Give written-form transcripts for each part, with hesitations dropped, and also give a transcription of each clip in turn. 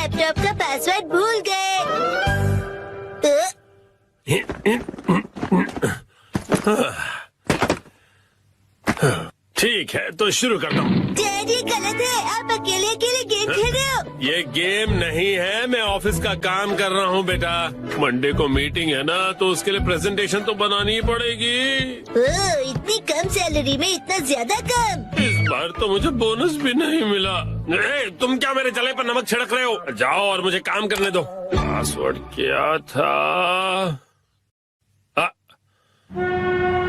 Laptop का password भूल गए। ठीक है तो शुरू करता हूँ। डैड ये गलत है, आप अकेले अकेले गेम खेल रहे हो। ये गेम नहीं है, मैं ऑफिस का काम कर रहा हूँ बेटा। मंडे को मीटिंग है ना, तो उसके लिए प्रेजेंटेशन तो बनानी ही पड़ेगी। इतनी कम सैलरी में इतना ज्यादा काम। इस बार तो मुझे बोनस भी नहीं मिला। तुम क्या मेरे जले पर नमक छिड़क रहे हो? जाओ और मुझे काम करने दो। पासवर्ड क्या था?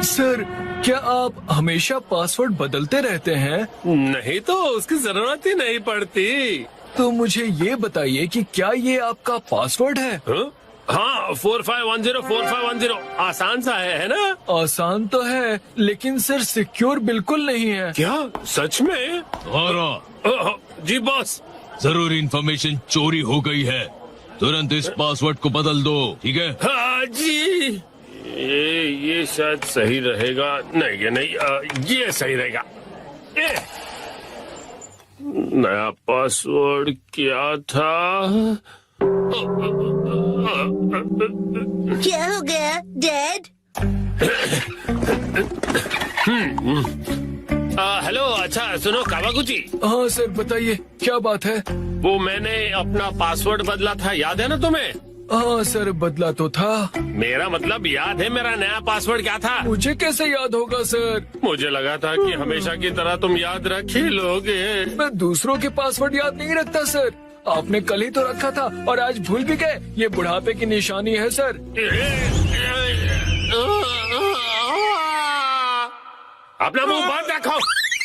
सर, क्या आप हमेशा पासवर्ड बदलते रहते हैं? नहीं तो उसकी जरूरत ही नहीं पड़ती। तो मुझे ये बताइए कि क्या ये आपका पासवर्ड है? हाँ 4510 आसान सा है ना? आसान तो है, लेकिन सर सिक्योर बिल्कुल नहीं है। क्या सच में? जी बॉस। जरूरी इंफॉर्मेशन चोरी हो गई है, तुरंत इस पासवर्ड को बदल दो, ठीक है? हाँ जी। ये शायद सही रहेगा। नहीं ये नहीं, ये सही रहेगा। नया पासवर्ड क्या था? क्या हो गया डैड? हेलो, अच्छा सुनो कावागुची। हाँ सर बताइए, क्या बात है? वो मैंने अपना पासवर्ड बदला था, याद है ना तुम्हें? हाँ सर बदला तो था। मेरा मतलब याद है मेरा नया पासवर्ड क्या था? मुझे कैसे याद होगा सर? मुझे लगा था कि हमेशा की तरह तुम याद रख ही लोगे। मैं दूसरों के पासवर्ड याद नहीं रखता सर। आपने कल ही तो रखा था और आज भूल भी गए। ये बुढ़ापे की निशानी है सर। अपना मुंह बंद रखो।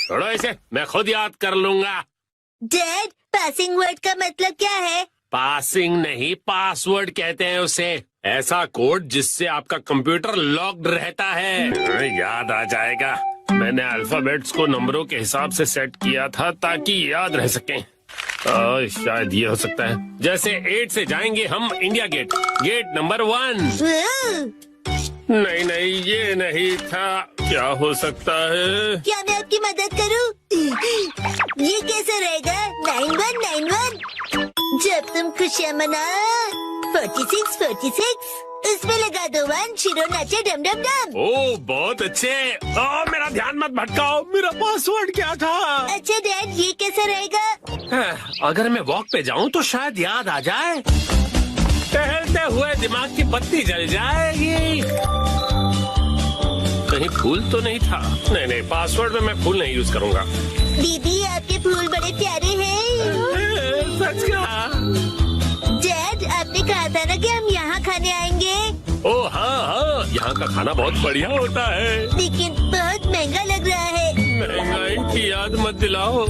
छोड़ो इसे, मैं खुद याद कर लूंगा। डैड पासिंग वर्ड का मतलब क्या है? पासिंग नहीं, पासवर्ड कहते हैं उसे। ऐसा कोड जिससे आपका कंप्यूटर लॉक्ड रहता है। याद आ जाएगा। मैंने अल्फाबेट्स को नंबरों के हिसाब से सेट किया था ताकि याद रह सकें। शायद ये हो सकता है। जैसे 8 से जाएंगे हम इंडिया गेट, गेट नंबर 1। नहीं नहीं ये नहीं था। क्या हो सकता है? क्या मैं आपकी मदद करूं? ये कैसा रहेगा? 9191। जब तुम खुशियाँ मना 46 इसमें लगा दो 1, शिरो नाचे डम डम डम। ओ बहुत अच्छे। मेरा ध्यान मत भटकाओ, मेरा पासवर्ड क्या था? अच्छा डैड ये कैसा रहेगा? अगर मैं वॉक पे जाऊं तो शायद याद आ जाए। टहलते हुए दिमाग की बत्ती जल जाएगी। कहीं फूल तो नहीं था? नहीं नहीं, पासवर्ड में मैं फूल नहीं यूज करूंगा। दीदी आपके फूल बड़े प्यारे हैं। सच कहा। डैड आपने कहा था ना कि हम यहाँ खाने आएंगे। ओ हाँ, यहाँ का खाना बहुत बढ़िया होता है, लेकिन बहुत महंगा लग रहा है। महंगाई की याद मत दिलाओ।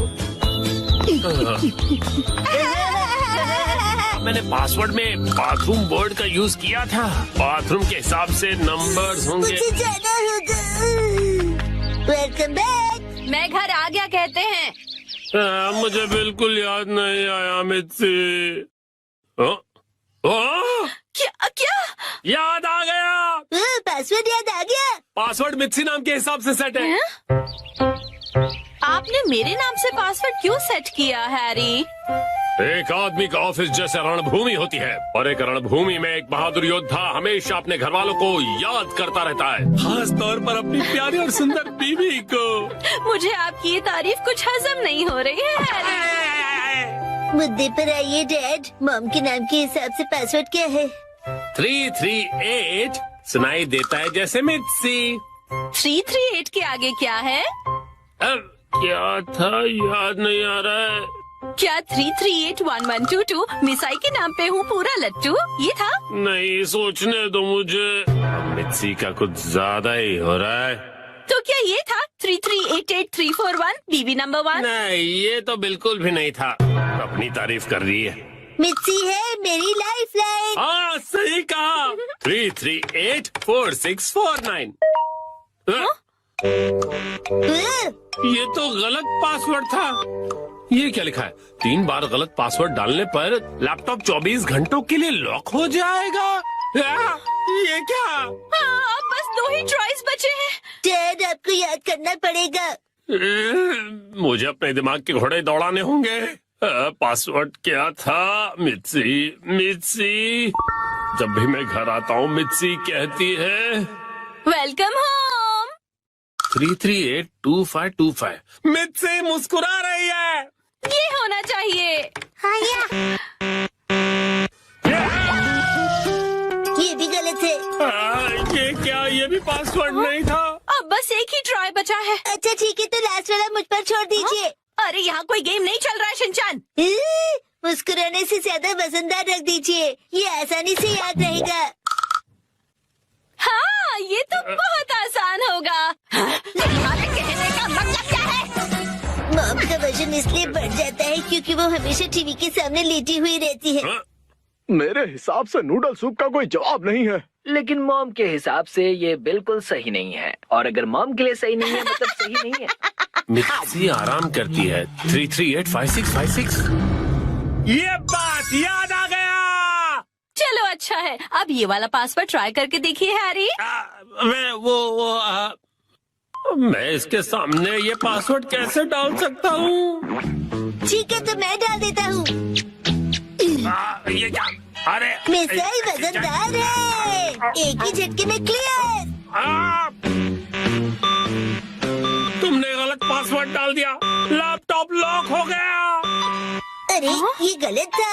मैंने पासवर्ड में बाथरूम वर्ड का यूज किया था। बाथरूम के हिसाब से नंबर्स होंगे। मुझे जाना होगा। Welcome back. मैं घर आ गया कहते हैं। मुझे बिल्कुल याद नहीं आया मित्सी। क्या क्या? याद आ गया। पासवर्ड याद आ गया। पासवर्ड मित्सी नाम के हिसाब से सेट है। आपने मेरे नाम से पासवर्ड क्यों सेट किया हैरी? एक आदमी का ऑफिस जैसे रणभूमि होती है, और एक रणभूमि में एक बहादुर योद्धा हमेशा अपने घर वालों को याद करता रहता है, खास तौर पर अपनी प्यारी और सुंदर बीवी को। मुझे आपकी ये तारीफ कुछ हजम नहीं हो रही है हैरी। मुद्दे पर आइए डैड। मॉम के नाम के हिसाब से पासवर्ड क्या है? 338 सुनाई देता है जैसे मित्सी। 338 के आगे क्या है? अब क्या था याद नहीं आ रहा है। क्या 3381122 मिसाई के नाम पे हूँ पूरा लट्टू, ये था? नहीं सोचने दो मुझे। मित्सी का कुछ ज्यादा ही हो रहा है। तो क्या ये था 3388341 बीबी नंबर 1? नहीं ये तो बिल्कुल भी नहीं था। अपनी तारीफ कर रही है। मिर्ची है मेरी लाइफ लाइन। हाँ सही कहा। 3384649। ये तो गलत पासवर्ड था। ये क्या लिखा है? 3 बार गलत पासवर्ड डालने पर लैपटॉप 24 घंटों के लिए लॉक हो जाएगा। ये क्या? हाँ, अब बस 2 ही ट्राइज बचे हैं। डैड आपको याद करना पड़ेगा। मुझे अपने दिमाग के घोड़े दौड़ाने होंगे। पासवर्ड क्या था? मित्सी मित्सी, जब भी मैं घर आता हूँ मित्सी कहती है वेलकम होम। 3382525। मित्सी मुस्कुरा रही है। ये होना चाहिए। हाँ ये भी गलत है। ये क्या? ये भी पासवर्ड नहीं था। अब बस एक ही ट्राई बचा है। अच्छा ठीक है, तो लास्ट वाला मुझ पर छोड़ दीजिए। अरे यहाँ कोई गेम नहीं चल रहा है शिनचान। मुस्कुराने से ज्यादा वजनदार रख दीजिए, ये आसानी से याद रहेगा। हाँ ये तो बहुत आसान होगा। तुम्हारे कहने का मतलब क्या है? मॉम का वजन इसलिए बढ़ जाता है क्योंकि वो हमेशा टीवी के सामने लेटी हुई रहती है। मेरे हिसाब से नूडल सूप का कोई जवाब नहीं है। लेकिन मॉम के हिसाब से ये बिल्कुल सही नहीं है, और अगर मॉम के लिए सही नहीं है मतलब सही नहीं है। मित्सी आराम करती है। 3385656। ये बात याद आ गया। चलो अच्छा है, अब ये वाला पासवर्ड ट्राई करके देखिए हैरी। मैं इसके सामने ये पासवर्ड कैसे डाल सकता हूँ? ठीक है, तो मैं डाल देता हूँ। ये क्या? अरे मिसाइल वजनदार है, एक ही झटके में क्लियर। तुमने गलत पासवर्ड डाल दिया। लैपटॉप लॉक हो गया। अरे ये गलत था।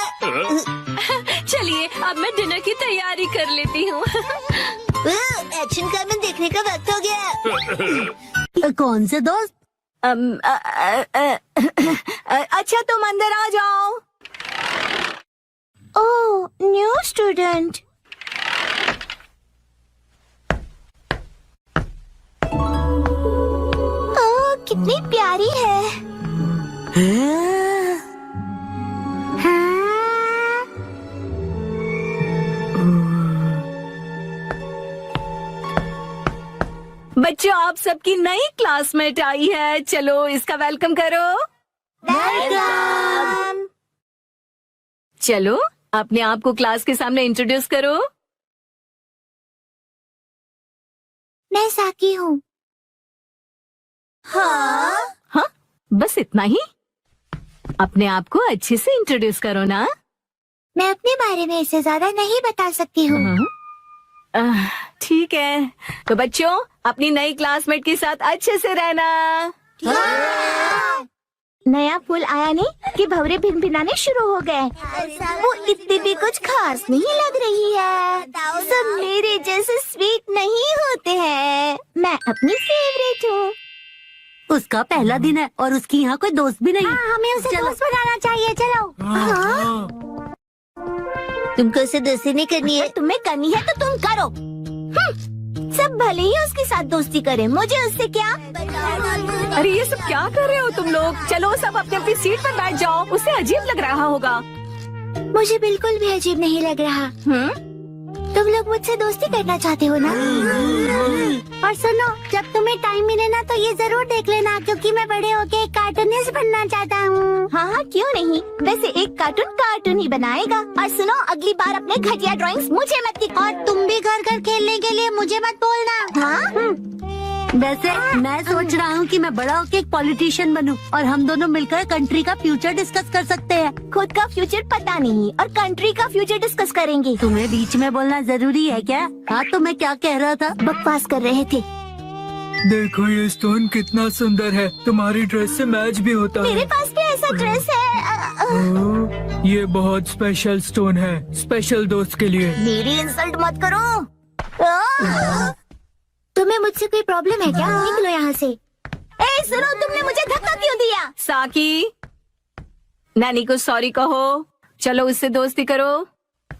चलिए अब मैं डिनर की तैयारी कर लेती हूँ। एक्शन कॉमेडी देखने का वक्त हो गया। कौन से दोस्त? अच्छा तुम अंदर आ जाओ। ओह, न्यू स्टूडेंट। ओह, कितनी प्यारी है। बच्चों आप सबकी नई क्लासमेट आई है, चलो इसका वेलकम करो। वेलकम। चलो अपने आप को क्लास के सामने इंट्रोड्यूस करो। मैं साकी हूँ। हाँ? हाँ बस इतना ही? अपने आप को अच्छे से इंट्रोड्यूस करो ना। मैं अपने बारे में इससे ज्यादा नहीं बता सकती हूँ। ठीक है, तो बच्चों अपनी नई क्लासमेट के साथ अच्छे से रहना। नया फूल आया नहीं कि भंवरे भिनभिनाने शुरू हो गए। वो इतनी भी कुछ खास नहीं लग रही है। सब मेरे जैसे स्वीट नहीं होते हैं। मैं अपनी फेवरेट हूँ। उसका पहला दिन है और उसकी यहाँ कोई दोस्त भी नहीं है। हमें उसे दोस्त बनाना चाहिए। चलो। तुमको उसे दोस्ती नहीं करनी है? तुम्हें करनी है तो तुम करो। सब भले ही उसके साथ दोस्ती करें, मुझे उससे क्या। अरे ये सब क्या कर रहे हो तुम लोग? चलो सब अपनी अपनी सीट पर बैठ जाओ, उसे अजीब लग रहा होगा। मुझे बिल्कुल भी अजीब नहीं लग रहा। तुम लोग मुझसे दोस्ती करना चाहते हो ना? और सुनो, जब तुम्हें टाइम मिले ना तो ये जरूर देख लेना, क्योंकि मैं बड़े होके एक कार्टूनिस्ट बनना चाहता हूँ। हाँ क्यों नहीं, वैसे एक कार्टून ही बनाएगा। और सुनो, अगली बार अपने घटिया ड्राइंग्स मुझे मत दिखाओ, और तुम भी घर खेलने के लिए मुझे मत बोलना। हाँ? वैसे मैं सोच रहा हूँ कि मैं बड़ा होके एक पॉलिटिशियन बनूं और हम दोनों मिलकर कंट्री का फ्यूचर डिस्कस कर सकते हैं। खुद का फ्यूचर पता नहीं और कंट्री का फ्यूचर डिस्कस करेंगे। तुम्हें बीच में बोलना जरूरी है क्या? हाँ तो मैं क्या कह रहा था? बकवास कर रहे थे। देखो ये स्टोन कितना सुंदर है, तुम्हारी ड्रेस से मैच भी होता मेरे है। पास भी ऐसा ड्रेस है। ये बहुत स्पेशल स्टोन है, स्पेशल दोस्त के लिए। मेरी इंसल्ट मत करो। तुम्हें मुझसे कोई प्रॉब्लम है क्या? निकलो यहाँ से। ए सुनो, तुमने मुझे धक्का क्यों दिया? साकी, नानी को सॉरी कहो। चलो उससे दोस्ती करो।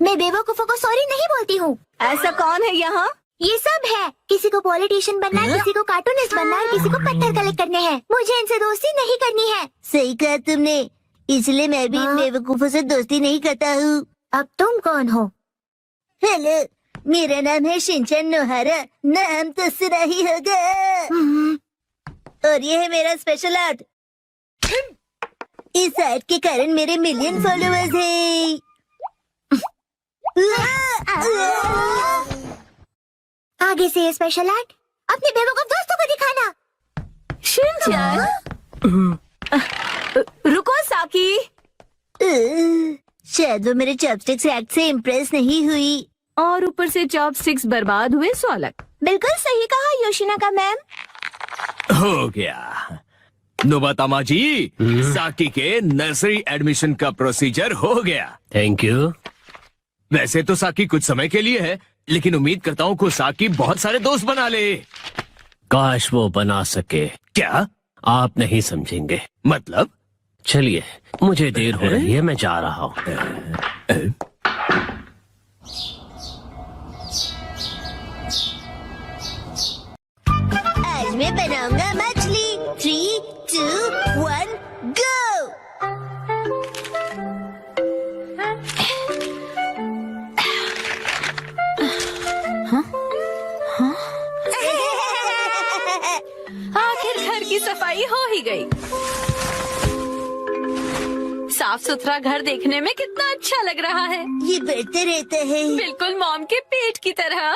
मैं बेवकूफों को सॉरी नहीं बोलती हूँ। ऐसा कौन है यहाँ? ये सब है। किसी को पॉलिटिशियन बनना है, किसी को कार्टूनिस्ट बनना है, किसी को पत्थर कलेक्ट करने हैं। मुझे इनसे दोस्ती नहीं करनी है। सही कहा तुमने, इसलिए मैं भी इन बेवकूफों से दोस्ती नहीं करता हूँ। अब तुम कौन हो? हेलो, मेरा नाम है शिनचैन नोहारा। नाम तो सुना ही होगा। और ये है मेरा स्पेशल आर्ट। इस आर्ट के कारण मेरे मिलियन फॉलोअर्स हैं। आगे से ये स्पेशल आर्ट अपने बेवकूफ दोस्तों को दिखाना। शिनचैन रुको साकी, शायद वो मेरे चॉपस्टिक्स एक्ट से इम्प्रेस नहीं हुई। और ऊपर से चॉपस्टिक्स बर्बाद हुए सो अलग। बिल्कुल सही कहा योशिनाका मैम। हो गया। नोबातामा जी, साकी के नर्सरी एडमिशन का प्रोसीजर हो गया। Thank you. वैसे तो साकी कुछ समय के लिए है, लेकिन उम्मीद करता हूँ कि साकी बहुत सारे दोस्त बना ले। काश वो बना सके। क्या आप नहीं समझेंगे। मतलब? चलिए, मुझे देर हो रही है, मैं जा रहा हूँ। आज मैं बनाऊंगा मछली। 3, 2, 1, गो। आखिर घर की सफाई हो ही गई। साफ सुथरा घर देखने में कितना अच्छा लग रहा है। ये बढ़ते रहता है। बिल्कुल मॉम के पेट की तरह।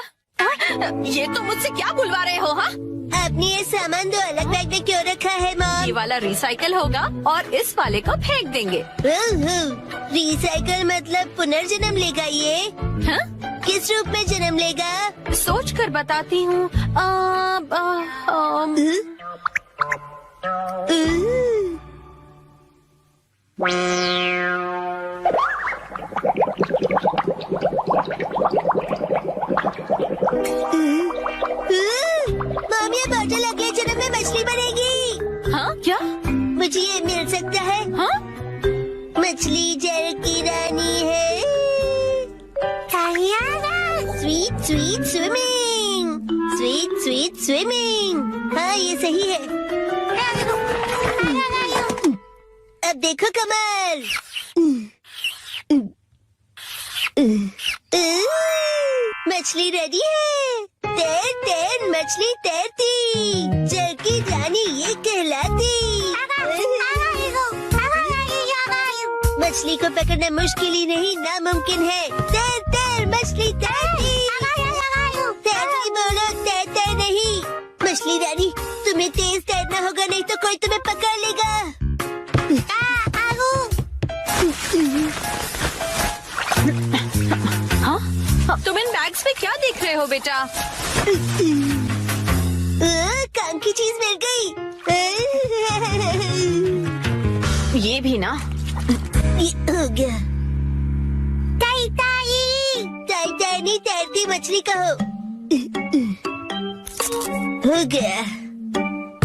ये तो मुझसे क्या बुलवा रहे हो? हाँ, आपने ये सामान दो अलग बैग में क्यों रखा है ये मॉम? वाला रिसाइकल होगा और इस वाले को फेंक देंगे। रिसाइकल मतलब पुनर्जन्म लेगा ये? हाँ? किस रूप में जन्म लेगा? सोच कर बताती हूँ। मॉम, ये बॉटल अगले जन्म में मछली बनेगी। हाँ क्या? मुझे ये मिल सकता है? हाँ? मछली जल की रानी है। Sweet sweet swimming, sweet sweet swimming. हाँ, ये सही है। अब देखो कमल। मछली रेडी है। तैर तैर मछली तैरती, जल की रानी ये कहलाती। मछली को पकड़ना मुश्किल ही नहीं, नामुमकिन है। तैर तैर मछली तैरती। तैरती बोलो, तैरते नहीं। मछली रानी, तुम्हें तेज तैरना होगा, नहीं तो कोई तुम्हें पकड़ लेगा। हाँ? तुम इन बैग्स में क्या देख रहे हो बेटा? काम की चीज मिल गई। ये भी ना। ये हो गया। ताई ताई, ताई ताई नहीं, तैरती मछली कहो। हो गया।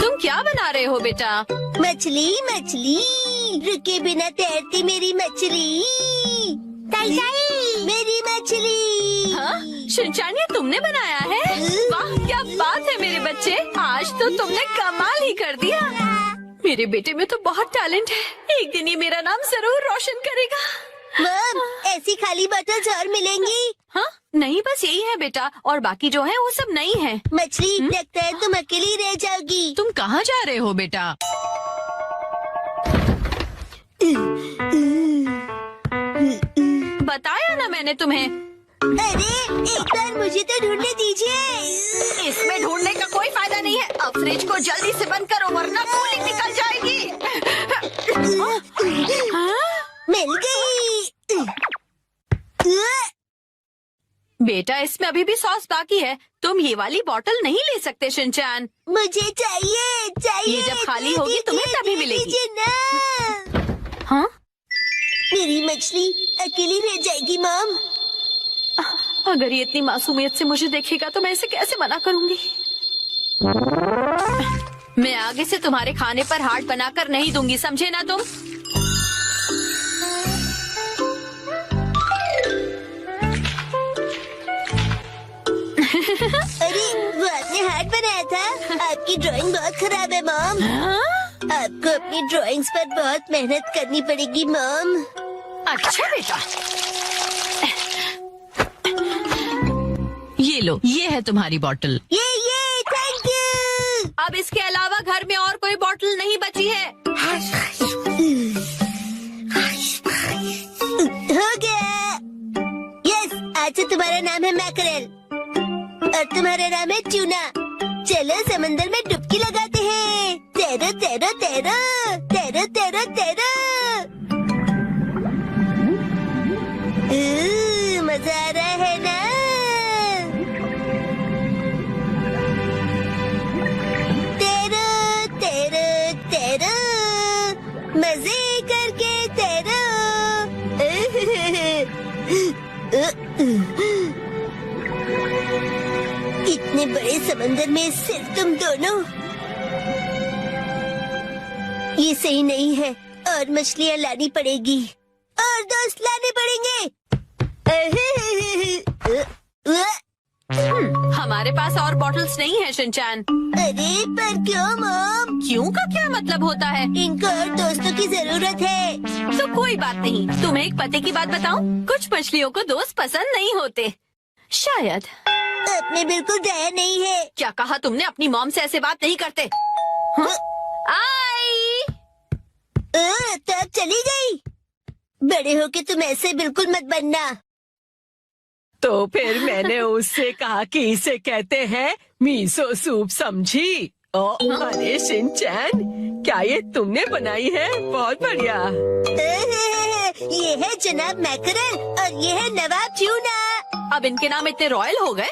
तुम क्या बना रहे हो बेटा? मछली मछली, रुके बिना तैरती मेरी मछली। ताई ताई, मेरी मछली। हाँ? शिनचैन, ये तुमने बनाया है? वाह, क्या बात है मेरे बच्चे, आज तो तुमने कमाल ही कर दिया। मेरे बेटे में तो बहुत टैलेंट है, एक दिन ये मेरा नाम जरूर रोशन करेगा। मॉम, ऐसी खाली बोतल्स और मिलेंगी? हाँ? नहीं, बस यही है बेटा, और बाकी जो है वो सब नई है। मछली, लगता है तुम अकेली रह जाओगी। तुम कहाँ जा रहे हो बेटा? बताया ना मैंने तुम्हें। अरे, एक बार मुझे तो ढूंढने दीजिए। इसमें ढूंढने का कोई फायदा नहीं है। अब फ्रिज को जल्दी से बंद करो वरना कूलिंग निकल जाएगी। मिल गई। बेटा, इसमें अभी भी सॉस बाकी है, तुम ये वाली बोतल नहीं ले सकते शिनचैन। मुझे चाहिए चाहिए। ये जब खाली होगी तुम्हें तभी मिलेगी। दीजिए ना। हाँ? मेरी मछली अकेली रह जाएगी मॉम। अगर ये इतनी मासूमियत से मुझे देखेगा तो मैं इसे कैसे मना करूंगी? मैं आगे से तुम्हारे खाने पर हार्ट बनाकर नहीं दूंगी, समझे ना तुम? अरे, वो आपने हार्ट बनाया था। आपकी ड्राइंग बहुत खराब है मॉम। आपको अपनी ड्राइंग्स पर बहुत मेहनत करनी पड़ेगी मॉम। अच्छा बेटा, ये लो, ये है तुम्हारी बोतल। ये थैंक यू। अब इसके अलावा घर में और कोई बोतल नहीं बची है। हो गया। यस, आज से तुम्हारा नाम है मैकरेल और तुम्हारा नाम है ट्यूना। चलो समंदर में डुबकी लगाते हैं। तैरो तैरो तैरो, तैरो तैरो तैरो। मजा आ रहा है ना? तेरो तेरो तेरो मजे करके तेरो। इतने बड़े समंदर में सिर्फ तुम दोनों, ये सही नहीं है। और मछलियाँ लानी पड़ेगी और दोस्त लाने पड़ेंगे। हमारे पास और बॉटल्स नहीं है शिनचैन। अरे पर क्यों मॉम? क्यों का क्या मतलब होता है? इनको और दोस्तों की जरूरत है। तो कोई बात नहीं। तुम्हें एक पते की बात बताऊं? कुछ मछलियों को दोस्त पसंद नहीं होते, शायद। आपने बिल्कुल दया नहीं है। क्या कहा तुमने? अपनी मॉम से ऐसे बात नहीं करते। हाँ? आई। तो अब चली गई। बड़े होके तुम ऐसे बिल्कुल मत बनना। तो फिर मैंने उससे कहा कि इसे कहते हैं मीसो सूप, समझी? अरे शिनचैन, क्या ये तुमने बनाई है? बहुत बढ़िया। ये है जनाब मैकरल और ये है नवाब ट्यूना। अब इनके नाम इतने रॉयल हो गए।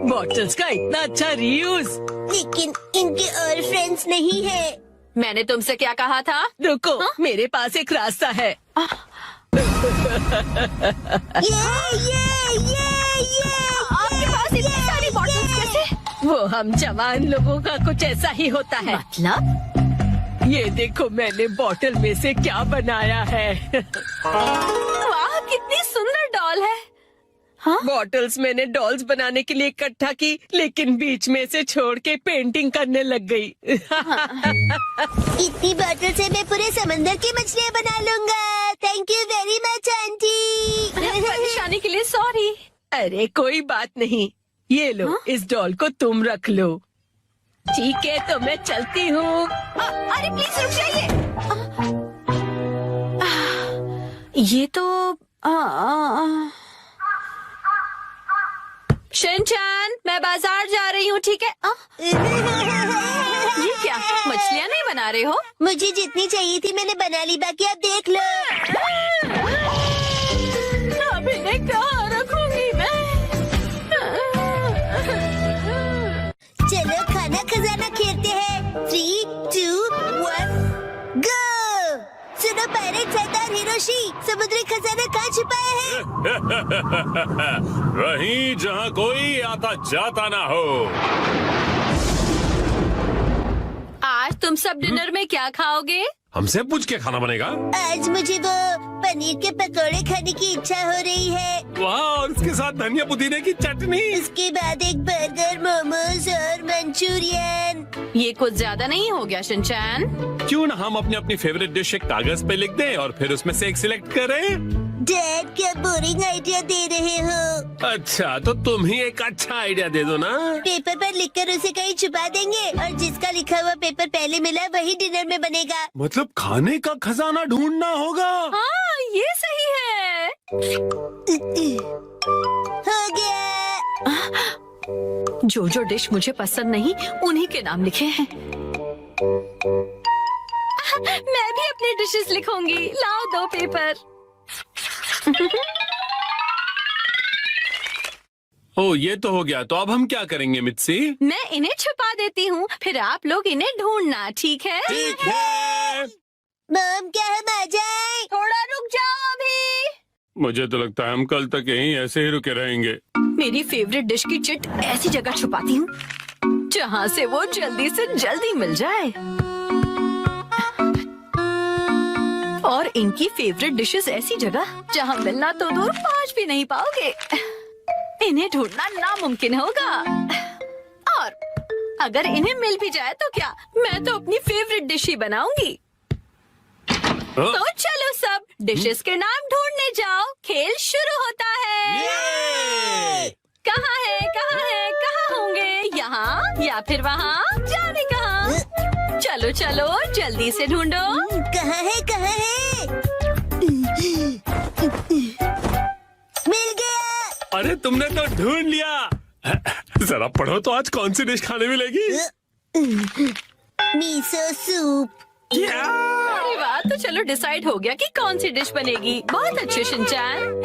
बॉटल्स का इतना अच्छा रीयूज। लेकिन इनके और फ्रेंड्स नहीं है। मैंने तुमसे क्या कहा था? रुको, मेरे पास एक रास्ता है। ये आपके पास इतनी सारी बॉटल्स कैसे? वो हम जवान लोगों का कुछ ऐसा ही होता है। मतलब? ये देखो मैंने बॉटल में से क्या बनाया है। वाह, कितनी सुंदर डॉल है। बॉटल्स मैंने डॉल्स बनाने के लिए इकट्ठा की, लेकिन बीच में से छोड़ के पेंटिंग करने लग गई। इतनी बॉटल से मैं पूरे समंदर की मछलियाँ बना लूंगा। Thank you very much aunty. परेशानी के लिए सॉरी। अरे कोई बात नहीं, ये लो, इस डॉल को तुम रख लो। ठीक है, तो मैं चलती हूँ। अरे प्लीज रुक जाइए। ये तो शिनचैन, मैं बाजार जा रही हूँ, ठीक है? ये क्या, मछलियाँ नहीं बना रहे हो? मुझे जितनी चाहिए थी मैंने बना ली, बाकी आप देख लो। अब इन्हें कहाँ रखूंगी मैं? चलो खाना खजाना खेलते हैं। 3, 2, 1, गो। सुनो पायरेट सरदार हिरोशी, समुद्री खजाना कहाँ छुपाया है? वहीं जहाँ कोई आता जाता ना हो। आज तुम सब डिनर में क्या खाओगे? हमसे पूछ के खाना बनेगा। आज मुझे वो पनीर के पकौड़े खाने की इच्छा हो रही है। वाह, और उसके साथ धनिया पुदीने की चटनी। उसके बाद एक बर्गर, मोमोज और मंचूरियन। ये कुछ ज्यादा नहीं हो गया शिनचैन? क्यों ना हम अपनी अपनी फेवरेट डिश एक कागज पे लिख दें और फिर उसमें से एक सिलेक्ट करें। डैड, क्या बोरिंग आइडिया दे रहे हो? अच्छा, तो तुम ही एक अच्छा आइडिया दे दो ना। पेपर पर लिखकर उसे कहीं छुपा देंगे और जिसका लिखा हुआ पेपर पहले मिला वही डिनर में बनेगा। मतलब खाने का खजाना ढूंढना होगा। हाँ, ये सही है। हो गया। जो जो डिश मुझे पसंद नहीं उन्हीं के नाम लिखे हैं। मैं भी अपनी डिशेस लिखूंगी। लाओ 2 पेपर। ओ, ये तो हो गया। तो अब हम क्या करेंगे मित्सी? मैं इन्हें छुपा देती हूँ, फिर आप लोग इन्हें ढूंढना, ठीक है? ठीक है। मॉम, क्या हम आ जाएं? थोड़ा रुक जाओ अभी। मुझे तो लगता है हम कल तक यहीं ऐसे ही रुके रहेंगे। मेरी फेवरेट डिश की चिट ऐसी जगह छुपाती हूँ जहाँ से वो जल्दी से जल्दी मिल जाए। और इनकी फेवरेट डिशेस ऐसी जगह जहाँ मिलना तो दूर पहुँच भी नहीं पाओगे। इन्हें ढूंढना नामुमकिन होगा। और अगर इन्हें मिल भी जाए तो क्या, मैं तो अपनी फेवरेट डिश ही बनाऊंगी। तो चलो सब डिशेस के नाम ढूंढने जाओ। खेल शुरू होता है। कहाँ है, कहाँ है, कहाँ होंगे? यहाँ या फिर वहाँ? जाने कहाँ? चलो चलो जल्दी से ढूंढो। कहाँ है, कहाँ है? मिल गया। अरे तुमने तो ढूंढ लिया। जरा पढ़ो तो आज कौन सी डिश खाने मिलेगी? मीसो सूप। अरे वाह, तो चलो डिसाइड हो गया कि कौन सी डिश बनेगी। बहुत अच्छे शिनचैन।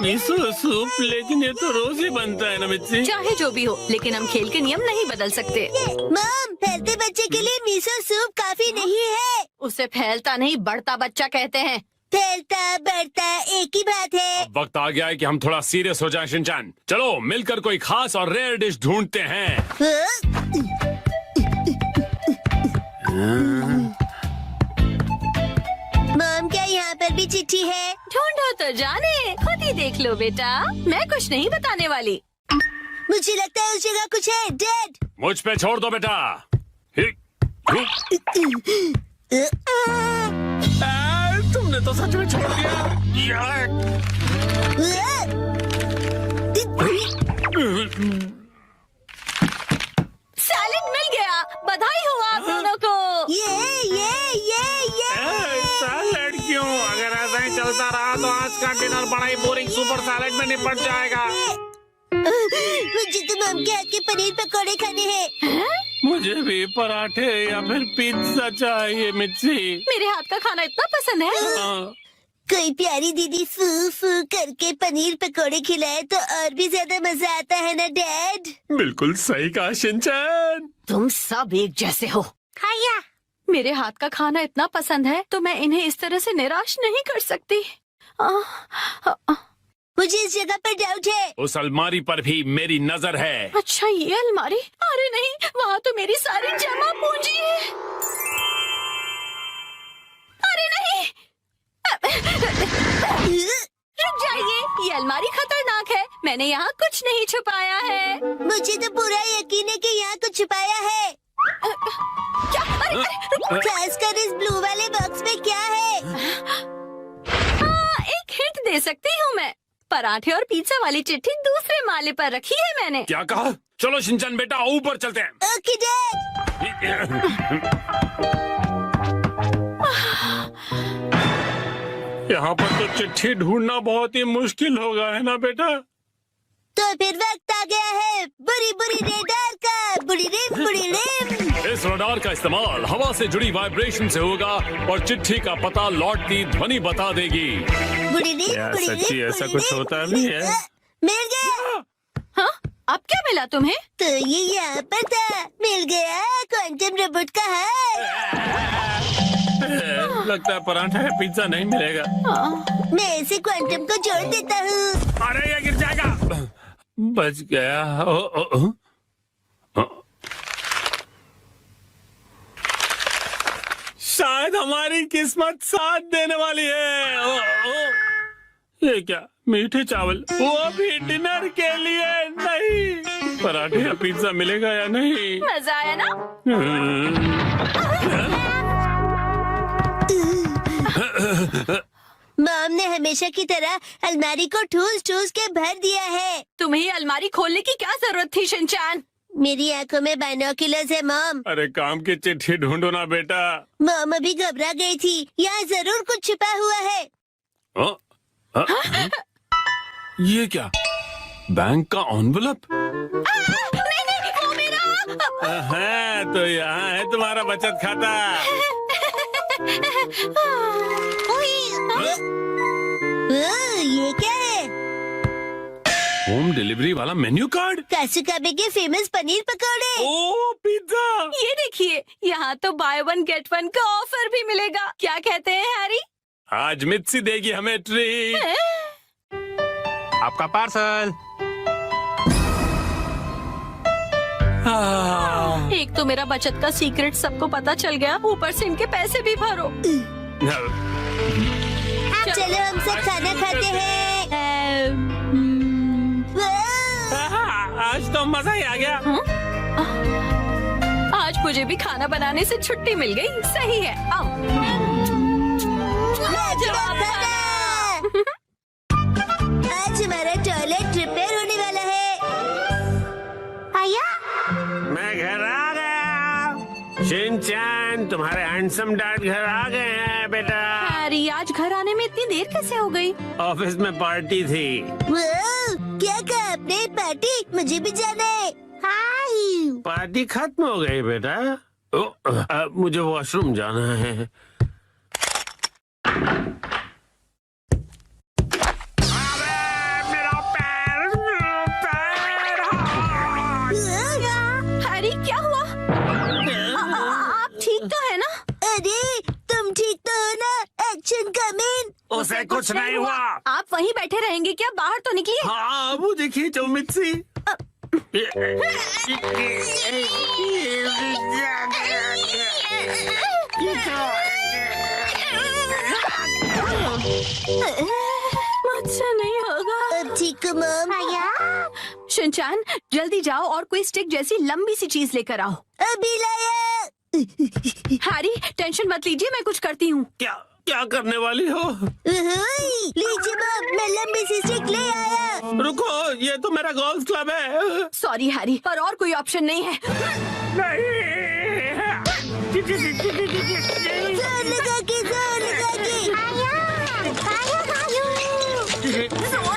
मिसो सूप, लेकिन ये तो रोज ही बनता है ना मिर्ची। चाहे जो भी हो, लेकिन हम खेल के नियम नहीं बदल सकते। मॉम, फैलते बच्चे के लिए मिसो सूप काफी नहीं है। उसे फैलता नहीं बढ़ता बच्चा कहते हैं। फैलता बढ़ता एक ही बात है। अब वक्त आ गया है कि हम थोड़ा सीरियस हो जाएं शिनचैन। चलो मिलकर कोई खास और रेयर डिश ढूंढते हैं। मॉम, क्या यहाँ पर भी चिट्ठी है? ढूंढो तो जाने, खुद ही देख लो बेटा, मैं कुछ नहीं बताने वाली। मुझे लगता है उस जगह कुछ है। डैड, मुझ पे छोड़ दो बेटा। तुमने तो सच में छोड़ दिया। सैलेड मिल गया, बधाई हो आप दोनों को। ये सैलेड क्यों? अगर ऐसा ही चलता रहा तो आज का डिनर बड़ा ही बोरिंग सुपर सैलेड में निपट जाएगा। मुझे तो मॉम के हाथ के पनीर पकौड़े खाने हैं। मुझे भी पराठे या फिर पिज्जा चाहिए मिर्ची। मेरे हाथ का खाना इतना पसंद है। कोई प्यारी दीदी फू फू करके पनीर पकौड़े खिलाए तो और भी ज्यादा मजा आता है ना डैड? बिल्कुल सही कहा शिनचैन। तुम सब एक जैसे हो। खाया। मेरे हाथ का खाना इतना पसंद है तो मैं इन्हें इस तरह से निराश नहीं कर सकती। मुझे इस जगह पर डाउट है। उस अलमारी पर भी मेरी नजर है। अच्छा, ये अलमारी? अरे नहीं, वहाँ तो मेरी सारी जमा पूंजी है। अरे नहीं, रुक जाइए, ये अलमारी खतरनाक है। मैंने यहाँ कुछ नहीं छुपाया है। मुझे तो पूरा यकीन है कि यहाँ कुछ छुपाया है। क्या? अरे, रुको। खासकर इस ब्लू वाले बॉक्स में क्या है? एक हिंट दे सकती हूँ मैं। पराठे और पिज्जा वाली चिट्ठी दूसरे माले पर रखी है मैंने। क्या कहा? चलो शिनचैन बेटा, ऊपर चलते हैं। Okay dad. यहाँ पर तो चिट्ठी ढूंढना बहुत ही मुश्किल होगा, है ना बेटा? तो फिर वक्त आ गया है बुरी बुरी रेडार का। बुरी रिम। इस रडार का इस्तेमाल हवा से जुड़ी वाइब्रेशन से होगा और चिट्ठी का पता लौटती ध्वनि बता देगी। बुरी रिम, यार, बुरी सच्ची रिम, ऐसा बुरी कुछ रिम, होता बुरी भी रिम। है? मिल गया। हाँ, अब क्या मिला तुम्हें? तो ये यहाँ पर था। मिल गया क्वांटम रोबोट का हार। लगता है पराठा या पिज्जा नहीं मिलेगा। मैं इसे क्वांटम को जोड़ देता हूँ। अरे ये गिर जाएगा। बच गया। शायद हमारी किस्मत साथ देने वाली है। ये क्या? मीठे चावल, वो भी डिनर के लिए नहीं। पराठे या पिज्जा मिलेगा या नहीं? मजा आया ना? मॉम ने हमेशा की तरह अलमारी को ठूस ठूस के भर दिया है। तुम्हें अलमारी खोलने की क्या जरूरत थी शिनचैन? मेरी आंखों में बाइनोक्यूलर्स है मॉम। अरे काम की चिट्ठी ढूंढो ना बेटा। मॉम अभी घबरा गई थी। यहाँ जरूर कुछ छिपा हुआ है। ये क्या? बैंक का एनवेलप? नहीं, वो मेरा। है तो यहाँ है तुम्हारा बचत खाता। ये क्या है? होम डिलीवरी वाला मेन्यू कार्ड। कासुकाबे के फेमस पनीर पकौड़े। ओ पिज्जा। ये देखिए, यहाँ तो बाय वन गेट वन का ऑफर भी मिलेगा। क्या कहते हैं हैरी? आज मित्सी देगी हमें ट्रीट। आपका पार्सल। एक तो मेरा बचत का सीक्रेट सबको पता चल गया, ऊपर से इनके पैसे भी भरो। चलो हम सब खाना खाते हैं। आज तो मजा ही आ गया। आज मुझे भी खाना बनाने से छुट्टी मिल गई। सही है, आओ। आज हमारा टॉयलेट रिपेयर होने वाला है। आया? मैं घर आ गया। शिनचैन, तुम्हारे हैंडसम डैड घर आ गए हैं बेटा। हैरी, आज घर आने में इतनी देर कैसे हो गई? ऑफिस में पार्टी थी। क्या कहा आपने? पार्टी? मुझे भी जाना है। हाय। पार्टी खत्म हो गई बेटा। मुझे वॉशरूम जाना है। उसे कुछ नहीं हुआ। आप वहीं बैठे रहेंगे क्या? बाहर तो निकलिए। हाँ वो देखिए जो मिर्ची। मुझसे नहीं होगा। अब ठीक हो मॉम? शिनचैन जल्दी जाओ और कोई स्टिक जैसी लंबी सी चीज लेकर आओ। अभी लाया। हैरी टेंशन मत लीजिए, मैं कुछ करती हूँ। क्या क्या करने वाली हो? लीजिए मॉम, मैं लंबी सी स्टिक ले आया। रुको, ये तो मेरा गोल्फ क्लब है। सॉरी हैरी, पर और कोई ऑप्शन नहीं है। जोर लगा के जोर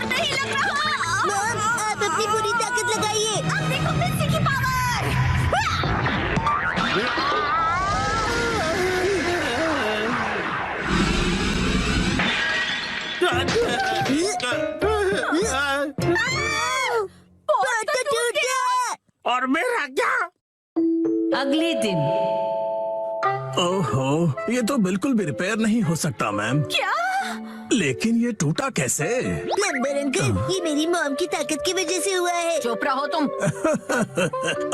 नहीं लग रहा। मॉम, आप अपनी पूरी ताकत लगाइए। अब देखो मिर्ची की पावर। बहुत तो टूट गया। और मेरा क्या? अगले दिन। ओहो, ये तो बिल्कुल भी रिपेयर नहीं हो सकता मैम। क्या? लेकिन ये टूटा कैसे? प्लम्बर अंकल, ये मेरी मॉम की ताकत की वजह से हुआ है। चुप रहो तुम।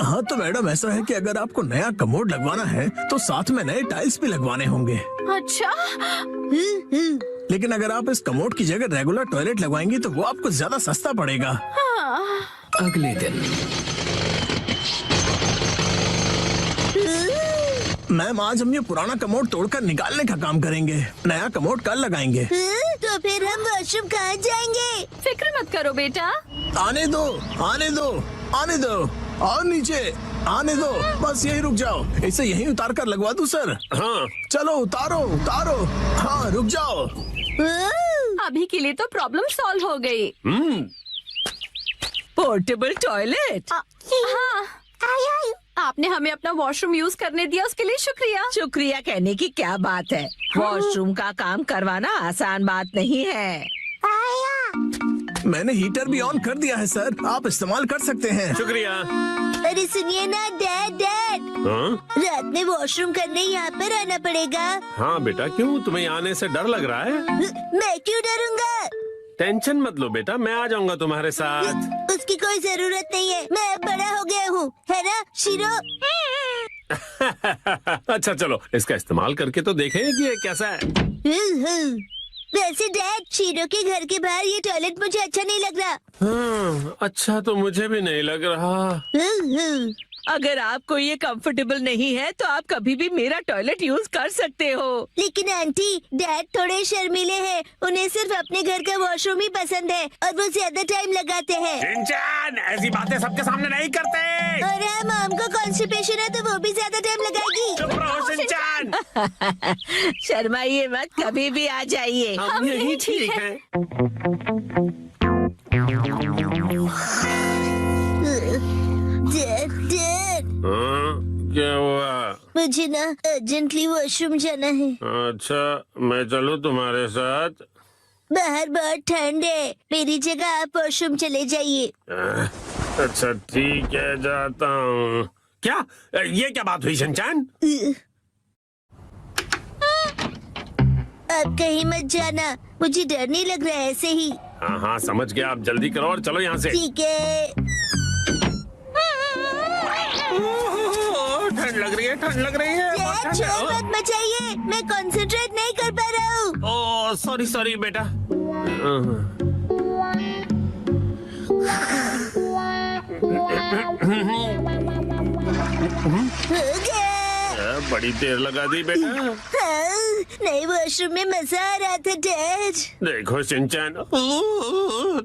हाँ तो मैडम ऐसा है कि अगर आपको नया कमोड लगवाना है तो साथ में नए टाइल्स भी लगवाने होंगे। अच्छा, लेकिन अगर आप इस कमोड की जगह रेगुलर टॉयलेट लगवाएंगी तो वो आपको ज्यादा सस्ता पड़ेगा। अगले दिन। मैम आज हम ये पुराना कमोड तोड़कर निकालने का काम करेंगे। नया कमोड कल लगाएंगे। तो फिर हम वॉशरूम कहाँ जाएंगे? फिक्र मत करो बेटा। आने दो, आने दो, आने दो। और नीचे आने दो। बस यही रुक जाओ। इसे यहीं उतार कर लगवा दूं सर? हाँ चलो उतारो उतारो। हाँ रुक जाओ। अभी के लिए तो प्रॉब्लम सॉल्व हो गई। Portable toilet. हाँ, आपने हमें अपना वॉशरूम यूज करने दिया, उसके लिए शुक्रिया। शुक्रिया कहने की क्या बात है। वॉशरूम का काम करवाना आसान बात नहीं है। मैंने हीटर भी ऑन कर दिया है सर, आप इस्तेमाल कर सकते हैं। शुक्रिया। अरे सुनिए ना डैड, हाँ रात में वॉशरूम करने यहाँ पर आना पड़ेगा। हाँ बेटा, क्यों तुम्हें आने से डर लग रहा है? मैं क्यों डरूंगा? टेंशन मत लो बेटा, मैं आ जाऊंगा तुम्हारे साथ। उसकी कोई जरूरत नहीं है, मैं अब बड़ा हो गया हूँ, है ना शिरो? अच्छा चलो, इसका इस्तेमाल करके तो देखें कि ये कैसा है। वैसे डैड, शिरो के घर के बाहर ये टॉयलेट मुझे अच्छा नहीं लग रहा। हाँ, अच्छा तो मुझे भी नहीं लग रहा। अगर आपको ये कंफर्टेबल नहीं है तो आप कभी भी मेरा टॉयलेट यूज कर सकते हो। लेकिन आंटी, डैड थोड़े शर्मीले हैं, उन्हें सिर्फ अपने घर का वॉशरूम ही पसंद है और वो ज्यादा टाइम लगाते हैं। शिनचैन, ऐसी बातें सबके सामने नहीं करते। और हाँ, मॉम को कॉन्स्टिपेशन है तो वो भी ज्यादा टाइम लगाएगी। चुप रहो शिनचैन। शर्माइए मत, कभी भी आ जाइए। हम यही ठीक है। डैड, हाँ, क्या हुआ? मुझे ना अर्जेंटली वॉशरूम जाना है। अच्छा मैं चलूं तुम्हारे साथ? बाहर बहुत ठंड है, मेरी जगह आप वॉशरूम चले जाइए। अच्छा ठीक है, जाता हूँ। क्या ये क्या बात हुई शिनचैन? आप कहीं मत जाना, मुझे डर नहीं लग रहा है ऐसे ही। हाँ हाँ समझ गया, आप जल्दी करो और चलो यहाँ से। ठीक है। ठंड लग रही है, ठंड लग रही है। बहुत डैड, ठंड है। शोर मत मचाइए, मैं कंसंट्रेट नहीं कर पा रहा हूँ। ओह सॉरी सॉरी बेटा। हो गया। बड़ी देर लगा दी बेटा। हाँ, नए वॉशरूम में मजा आ रहा था डैड। देखो शिनचैन,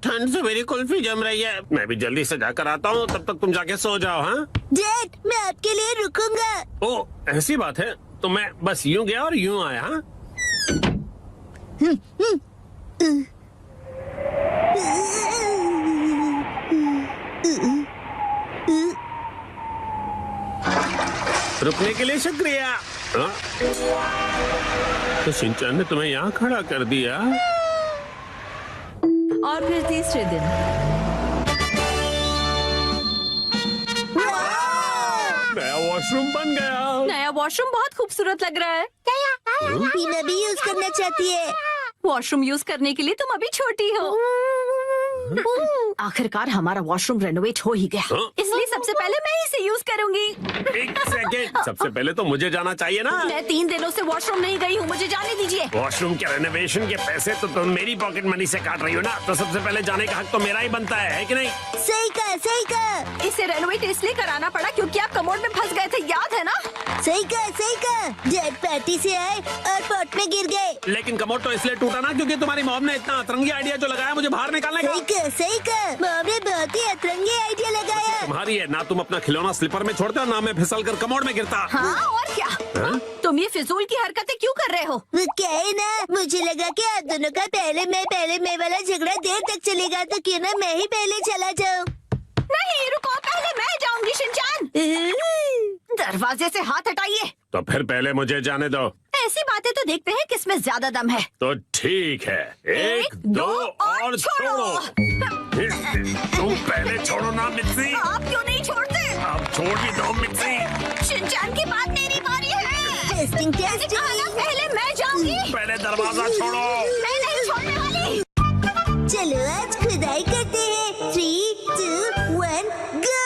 ठंड से मेरी कुल्फी जम रही है। मैं भी जल्दी से जाकर आता हूँ, तब तक तुम जाके सो जाओ। हाँ डैड, मैं आपके लिए रुकूंगा। ओह ऐसी बात है, तो मैं बस यूं गया और यूं आया। हाँ रुकने के लिए शुक्रिया। हाँ? तो शिनचैन ने तुम्हें यहाँ खड़ा कर दिया। और फिर तीसरे दिन। नया वॉशरूम बन गया। नया वॉशरूम बहुत खूबसूरत लग रहा है। टीना भी यूज करना चाहती है। वॉशरूम यूज करने के लिए तुम अभी छोटी हो। आखिरकार हमारा वॉशरूम रेनोवेट हो ही गया। इसलिए सबसे पहले मैं इसे यूज करूंगी। एक सेकेंड, सबसे पहले तो मुझे जाना चाहिए ना। मैं 3 दिनों से वॉशरूम नहीं गई हूँ, मुझे जाने दीजिए। वॉशरूम के रेनोवेशन के पैसे तो तुम मेरी पॉकेट मनी से काट रही हो ना, तो सबसे पहले जाने का हक तो मेरा ही बनता है कि नहीं? सही कहा। इसे रेनोवेट इसलिए कराना पड़ा क्योंकि आप कमोड में फंस गए थे, याद है ना? सही कहा। डैड पार्टी से आए और पॉट में गिर गए। लेकिन कमोड तो इसलिए टूटा ना क्योंकि तुम्हारी मॉम ने इतना अतरंगी आइडिया जो लगाया मुझे बाहर निकालने का। सही कहा। मॉम ने बहुत ही अतरंगी आइडिया लगाया। तुम्हारी है ना, तुम अपना खिलौना स्लीपर में छोड़ते हो ना मैं फिसल कर कमोड में गिरता। हाँ और क्या? तुम ये फिजूल की हरकतें क्यों कर रहे हो? वो क्या है ना, मुझे लगा कि आप दोनों का पहले मैं वाला झगड़ा देर तक चलेगा, तो क्यों ना मैं ही पहले चला जाऊँ। नहीं रुको, पहले मैं जाऊंगी शिनचान। दरवाजे से हाथ हटाइए। तो फिर पहले मुझे जाने दो। ऐसी बातें तो देखते हैं किसमें ज्यादा दम है। तो ठीक है, 1 2 और छोड़ो। तुम पहले छोड़ो ना मिक्सी। आप क्यों नहीं छोड़ते? अब छोड़ ही दो मिक्सी। शिनचान की बात मेरी बारी है। टेस्टिंग। पहले मैं जाऊंगी। पहले दरवाजा छोड़ो। मैं नहीं छोड़ने वाली। चलो आज खुदाई करते हैं। 3 2 1 गो।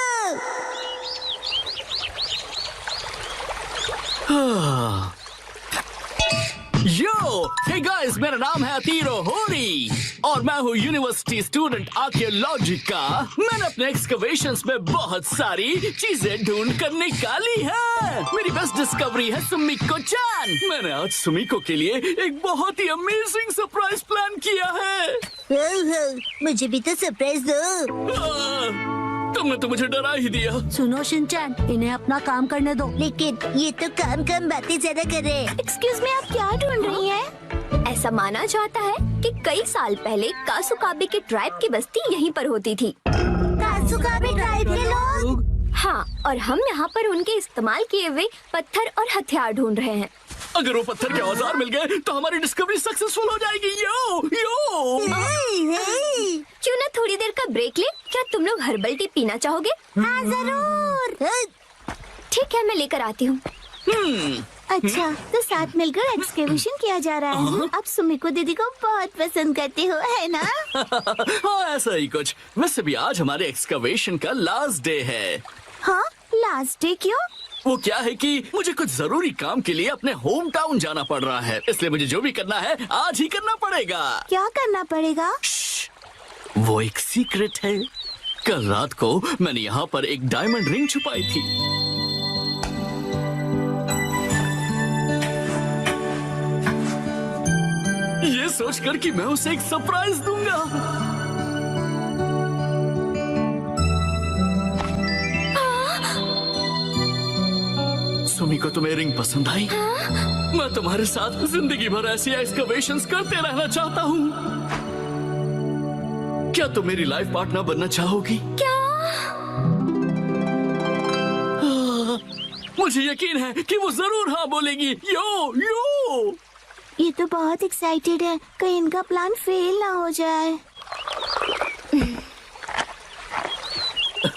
यो, हे गाइस, मेरा नाम है अतीरो होरी और मैं हूँ यूनिवर्सिटी स्टूडेंट आर्कियोलॉजी का। मैंने अपने एक्सकवेशंस में बहुत सारी चीजें ढूंढ कर निकाली है। मेरी बेस्ट डिस्कवरी है सुमिको चान। मैंने आज सुमिको के लिए एक बहुत ही अमेजिंग सरप्राइज प्लान किया है। मुझे भी तो सरप्राइज दो। तुमने तो मुझे डरा ही दिया। सुनो शिनचैन, इन्हें अपना काम करने दो। लेकिन ये तो काम बातें ज्यादा कर रहे हैं। एक्सक्यूज मी, आप क्या ढूंढ रही हैं? ऐसा माना जाता है कि कई साल पहले कासुकाबे के ट्राइब की बस्ती यहीं पर होती थी। कासुकाबे ट्राइब के लोग? हाँ, और हम यहाँ पर उनके इस्तेमाल किए हुए पत्थर और हथियार ढूंढ रहे हैं। अगर वो पत्थर के औजार मिल गए तो हमारी डिस्कवरी सक्सेसफुल हो जाएगी। यो क्यों ना थोड़ी देर का ब्रेक ले? क्या तुम लोग हर्बल टी पीना चाहोगे? हाँ जरूर। ठीक है, मैं लेकर आती हूँ। अच्छा, तो साथ मिलकर एक्सकेवेशन किया जा रहा है। आप सुमिको दीदी को बहुत पसंद करते हो, है ना? हाँ, ऐसा ही कुछ। वैसे भी आज हमारे एक्सकवेशन का लास्ट डे है। हाँ, लास्ट डे क्यों? वो क्या है कि मुझे कुछ जरूरी काम के लिए अपने होम टाउन जाना पड़ रहा है, इसलिए मुझे जो भी करना है आज ही करना पड़ेगा। क्या करना पड़ेगा? वो एक सीक्रेट है। कल रात को मैंने यहाँ पर एक डायमंड रिंग छुपाई थी। ये सोचकर कि मैं उसे एक सरप्राइज दूंगा। सुमिको, तुम्हें रिंग पसंद आई? मैं तुम्हारे साथ जिंदगी भर ऐसी एक्सकवेशंस करते रहना चाहता हूँ। क्या तुम मेरी लाइफ पार्टनर बनना चाहोगी? क्या? मुझे यकीन है कि वो जरूर हाँ बोलेगी। यो यो। ये तो बहुत एक्साइटेड है, कहीं इनका प्लान फेल ना हो जाए।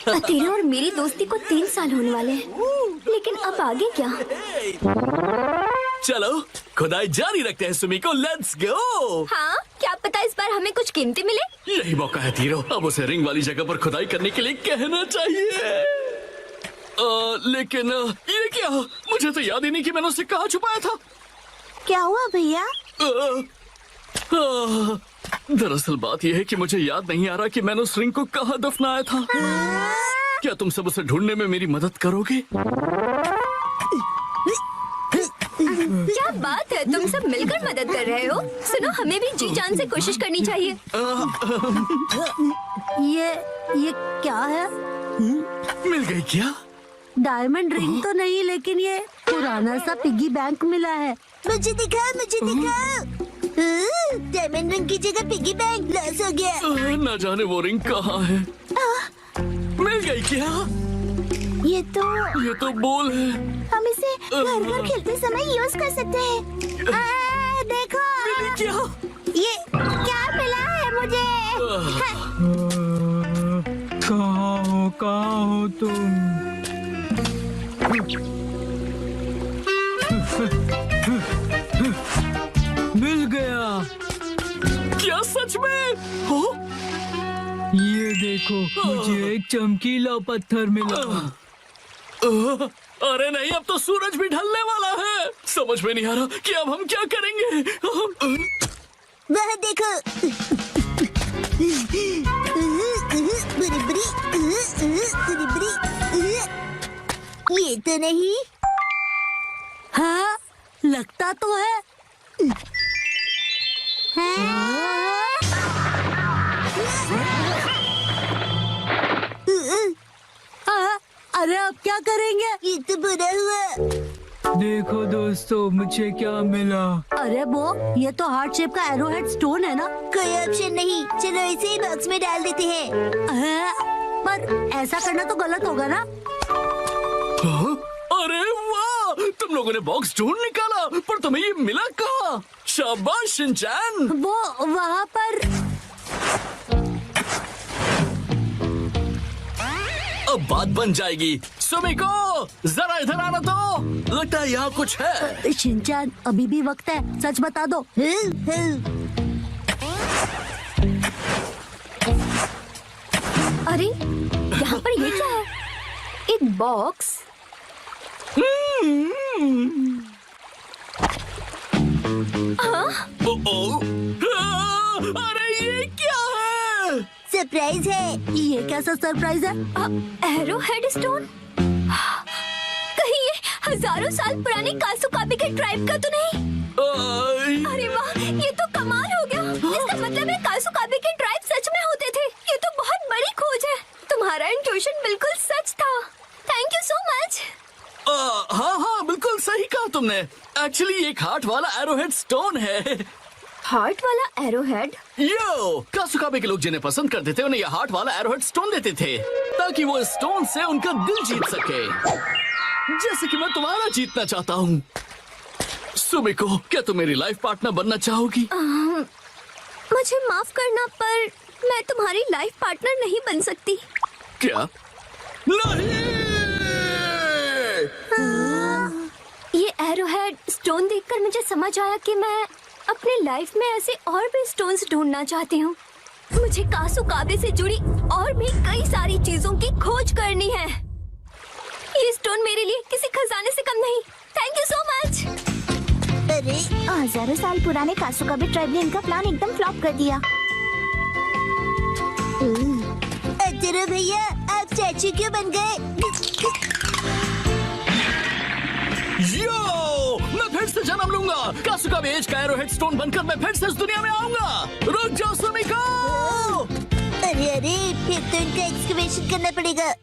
अतीरो और मेरी दोस्ती को 3 साल होने वाले हैं, लेकिन अब आगे क्या? चलो खुदाई जारी रखते हैं सुमिको, लेट्स गो। हाँ, क्या पता इस बार हमें कुछ कीमती मिले। यही मौका है तीरो, अब उसे रिंग वाली जगह पर खुदाई करने के लिए कहना चाहिए। लेकिन ये क्या? मुझे तो याद ही नहीं कि मैंने उसे कहाँ छुपाया था। क्या हुआ भैया? दरअसल बात यह है कि मुझे याद नहीं आ रहा कि मैंने उस रिंग को कहाँ दफनाया था। क्या तुम सब उसे ढूंढने में मेरी मदद करोगे? क्या बात है, तुम सब मिलकर मदद कर रहे हो। सुनो, हमें भी जी जान से कोशिश करनी चाहिए। ये क्या है? मिल गई क्या? डायमंड रिंग तो नहीं, लेकिन ये पुराना सा पिगी बैंक मिला है। मुझे दिखा। डायमंड रिंग की जगह पिगी बैंक लॉस हो गया। न जाने वो रिंग कहाँ है। मिल गई क्या? ये तो बोल है। हम इसे घर खेलते समय यूज कर सकते हैं। देखो क्या? ये क्या मिला है मुझे? कहाँ हो तुम? मिल गया। क्या सच में? हो? ये देखो, मुझे एक चमकीला पत्थर मिला। अरे नहीं, अब तो सूरज भी ढलने वाला है। समझ में नहीं आ रहा कि अब हम क्या करेंगे। वह देखो, ये तो नहीं। हाँ, लगता तो है। हाँ, अरे अब क्या करेंगे? ये तो बुरा हुआ। देखो दोस्तों, मुझे क्या मिला। अरे वो, ये तो हार्ट शेप का एरोहेड स्टोन है ना। कोई ऑप्शन नहीं, चलो इसे ही बॉक्स में डाल देते हैं। पर ऐसा करना तो गलत होगा ना। अरे वाह, तुम लोगों ने बॉक्स ढूंढ निकाला, पर तुम्हें ये मिला कहाँ? शाबाश शिनचैन। वो वहाँ पर। अब बात बन जाएगी। सुमिको, जरा इधर आना तो। लगता है यहाँ कुछ है। शिनचैन, अभी भी वक्त है, सच बता दो। अरे यहाँ पर ये क्या है? एक बॉक्स। अरे ये क्या है? सरप्राइज है। ये कैसा सरप्राइज है? Arrow head stone? कहीं ये हजारों साल पुरानी कासुकाबे के ट्राइब का तो नहीं? अरे वाह, ये तो कमाल हो गया। इसका मतलब है कासुकाबे के ट्राइब सच में होते थे। ये तो बहुत बड़ी खोज है। तुम्हारा इंट्यूशन बिल्कुल सच था। Thank you so much. हाँ हाँ, बिल्कुल सही कहा तुमने। एक्चुअली ये एक हार्ट वाला एरोहेड स्टोन है। हार्ट वाला एरोहेड? यो, कासुकाबे के लोग जिन्हें पसंद करते थे उन्हें ये हार्ट वाला एरोहेड स्टोन देते थे, ताकि वो स्टोन से उनका दिल जीत सके, जैसे कि मैं तुम्हारा जीतना चाहता हूँ। सुमिको, क्या तुम मेरी लाइफ पार्टनर बनना चाहोगी? मुझे माफ करना, पर मैं तुम्हारी लाइफ पार्टनर नहीं बन सकती। क्या? नहीं! ये एरोहेड स्टोन देखकर मुझे समझ आया कि मैं अपने लाइफ में ऐसे और भी स्टोन्स ढूंढना चाहती हूँ। मुझे कासुकाबे से जुड़ी और भी कई सारी चीजों की खोज करनी है। ये स्टोन मेरे लिए किसी खजाने से कम नहीं। Thank you so much. अरे, हजारों साल पुराने कासुकाबे ट्राइब ने इनका प्लान एकदम फ्लॉप कर दिया। अतरो भैया, आप स्टैचू क्यों बन गए? यो, मैं फिर से जन्म लूंगा। कासुकाबे एज का एरोहेड स्टोन बनकर मैं फिर से इस दुनिया में आऊंगा। रुक जाओ सुमिको। अरे अरे, फिर तो इनका एक्सकवेशन करना पड़ेगा।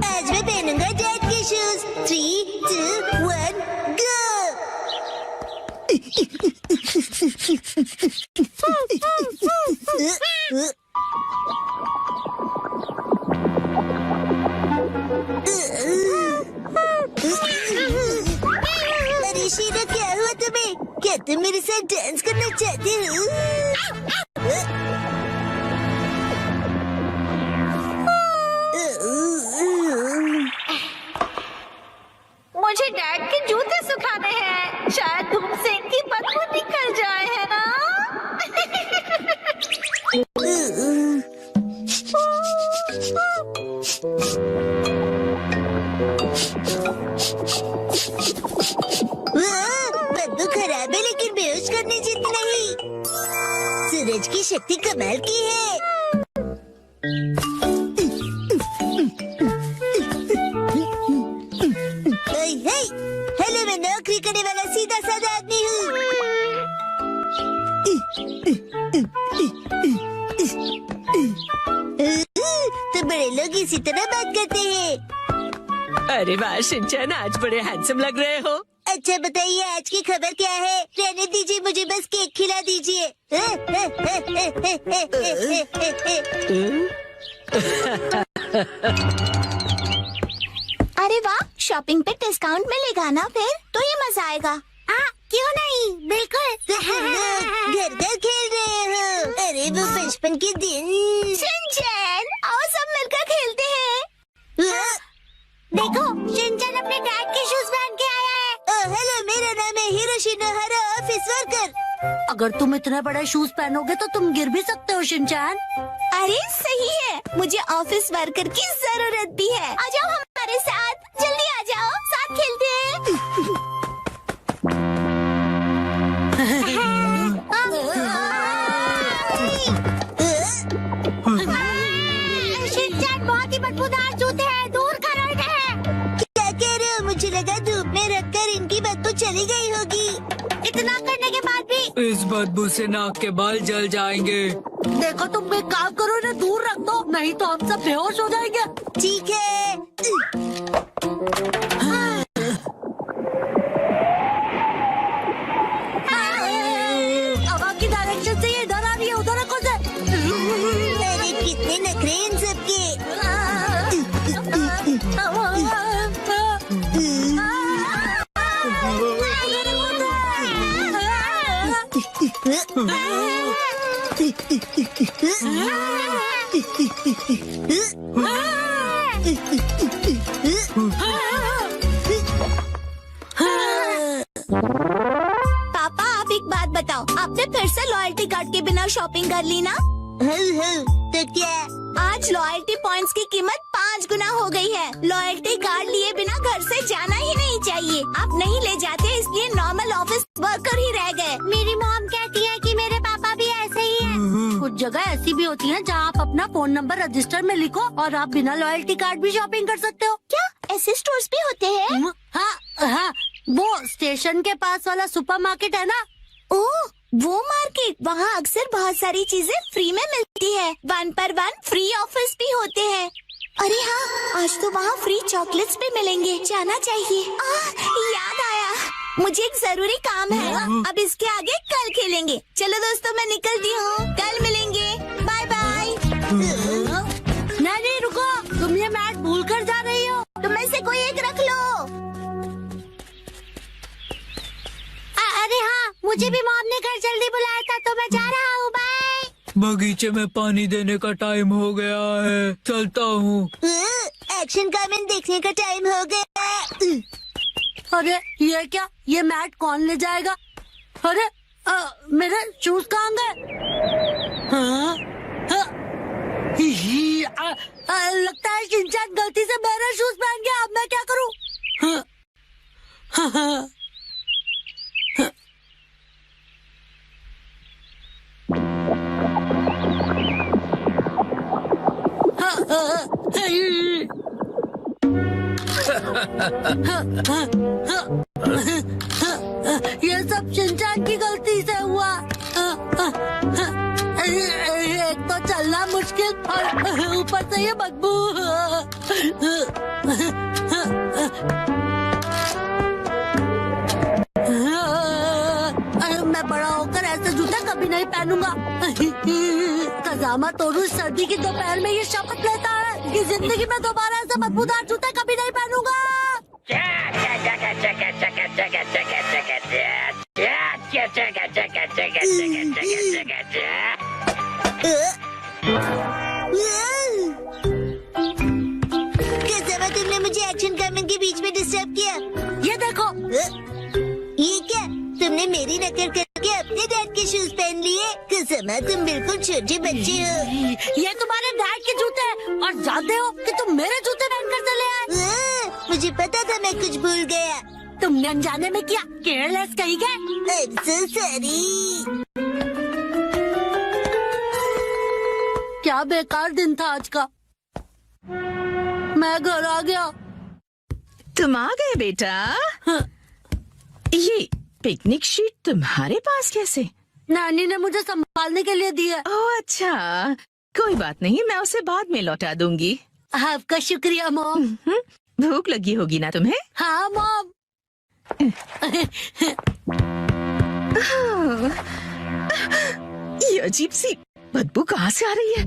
आज मैं पहनूंगा डैड के शूज। 3, 2, 1, गो। अरे शीला, क्या हुआ तुम्हें? क्या तुम मेरे साथ डांस करना चाहते हो? मुझे डैड के जूते सुखाने हैं। शायद धूप से इनकी बदबू निकल जाए, है ना? बदबू खराब है, लेकिन बेहोश करने जितनी नहीं। की शक्ति कमाल की है। हेलो, मैं नौकरी करने वाला सीधा साधा आदमी हूँ। तो बड़े लोग इसी तरह बात करते हैं। अरे वाह शिनचैन, आज बड़े हैंडसम लग रहे हो। अच्छा बताइए, आज की खबर क्या है? रहने दीजिए, मुझे बस केक खिला दीजिए। अरे वाह, शॉपिंग पे डिस्काउंट मिलेगा ना फिर तो ये मजा आएगा। क्यों नहीं, बिल्कुल। घर घर खेल रहे हो। अरे वो बचपन के दिन। शिनचैन, आओ सब मिलकर खेलते हैं। देखो, शिनचैन अपने डैड के शूज पहन के आया है। हेलो, मेरा नाम है हिरोशी नोहारा, ऑफिस वर्कर। अगर तुम इतने बड़े शूज पहनोगे तो तुम गिर भी सकते हो शिनचैन। अरे सही है, मुझे ऑफिस वर्कर की जरूरत भी है। आ जाओ हमारे साथ, जल्दी आ जाओ, साथ खेलते हैं। शिनचैन, बहुत ही बदबूदार जूते हैं, दूर करो इन्हें। क्या कह रहे हो? मुझे लगा धूप में रखकर इनकी बदबू चली गई होगी। इतना करने के बाद भी इस बदबू से नाक के बाल जल जाएंगे। देखो, तुम एक काम करो, इन्हें दूर रख दो, नहीं तो हम सब बेहोश हो जाएंगे। ठीक है। हवा की डायरेक्शन से ये इधर आ रही है, उधर रखो से। अरे कितने नखरे इन सबके। पापा, आप एक बात बताओ, आपने फिर से लॉयल्टी कार्ड के बिना शॉपिंग कर ली ना? तो क्या? आज लॉयल्टी पॉइंट्स की कीमत 5 गुना हो गई है। लॉयल्टी कार्ड लिए बिना घर से जाना ही नहीं चाहिए। आप नहीं ले जाते, इसलिए नॉर्मल ऑफिस वर्कर ही रह गए। मेरी मॉम कहती है कि मेरे पापा भी ऐसे ही हैं। कुछ जगह ऐसी भी होती हैं जहां आप अपना फोन नंबर रजिस्टर में लिखो और आप बिना लॉयल्टी कार्ड भी शॉपिंग कर सकते हो। क्या ऐसे स्टोर्स भी होते हैं? हाँ हाँ, वो स्टेशन के पास वाला सुपरमार्केट है ना। ओह, वो मार्केट, वहाँ अक्सर बहुत सारी चीजें फ्री में मिलती है। 1 पर 1 फ्री ऑफर्स भी होते हैं। अरे हाँ, आज तो वहाँ फ्री चॉकलेट्स भी मिलेंगे, जाना चाहिए। याद आया, मुझे एक जरूरी काम है। अब इसके आगे कल खेलेंगे। चलो दोस्तों, मैं निकलती हूँ, कल मिलेंगे, बाय बाय। नहीं, रुको, तुम ये मैट भूल कर जा रही हो। तुम में से कोई एक रख लो। अरे हाँ, मुझे भी मॉम ने घर जल्दी बुलाया था, तो मैं जा रहा हूँ, बाय। बगीचे में पानी देने का टाइम हो गया है, चलता हूँ। एक्शन कमेंट देखने का टाइम हो गया। अरे ये क्या, ये मैट कौन ले जाएगा? अरे मेरे शूज कहाँ गए? हाँ? लगता है शिनचैन गलती से मेरे शूज पहन गया। अब मैं क्या करूँ? ये सब शिनचैन की गलती से हुआ। एक तो चलना मुश्किल और ऊपर से ये बदबू। मैं बड़ा होकर ऐसे जूते कभी नहीं पहनूंगा। कजामा तोरू सर्दी की दोपहर में ये शपथ लेता है कि जिंदगी में दोबारा ऐसे बदबूदार जूते कभी नहीं पहनूंगा। कजामा, तुमने मुझे एक्शन कमेंट के बीच में डिस्टर्ब किया। ये देखो, ये क्या? तुमने मेरी नकल करके अपने डैड के शूज पहन लिए? कजामा, तुम बिल्कुल छोटे बच्चे हो। ये तुम्हारे डैड के जूते हैं और जानते हो कि तुम मेरे जूते पहनकर चले आए। मुझे पता था, मैं कुछ भूल गया। तुमने अनजाने में किया, केयरलेस कहीं गए। I'm so sorry। बड़ा बेकार दिन था आज का। मैं घर आ गया। तुम आ गए बेटा। ये पिकनिक शीट तुम्हारे पास कैसे? नानी ने मुझे संभालने के लिए दी है। ओह अच्छा, कोई बात नहीं, मैं उसे बाद में लौटा दूंगी। आपका शुक्रिया मॉम। भूख लगी होगी ना तुम्हें? हाँ मॉम। ये अजीब सी बदबू कहाँ से आ रही है?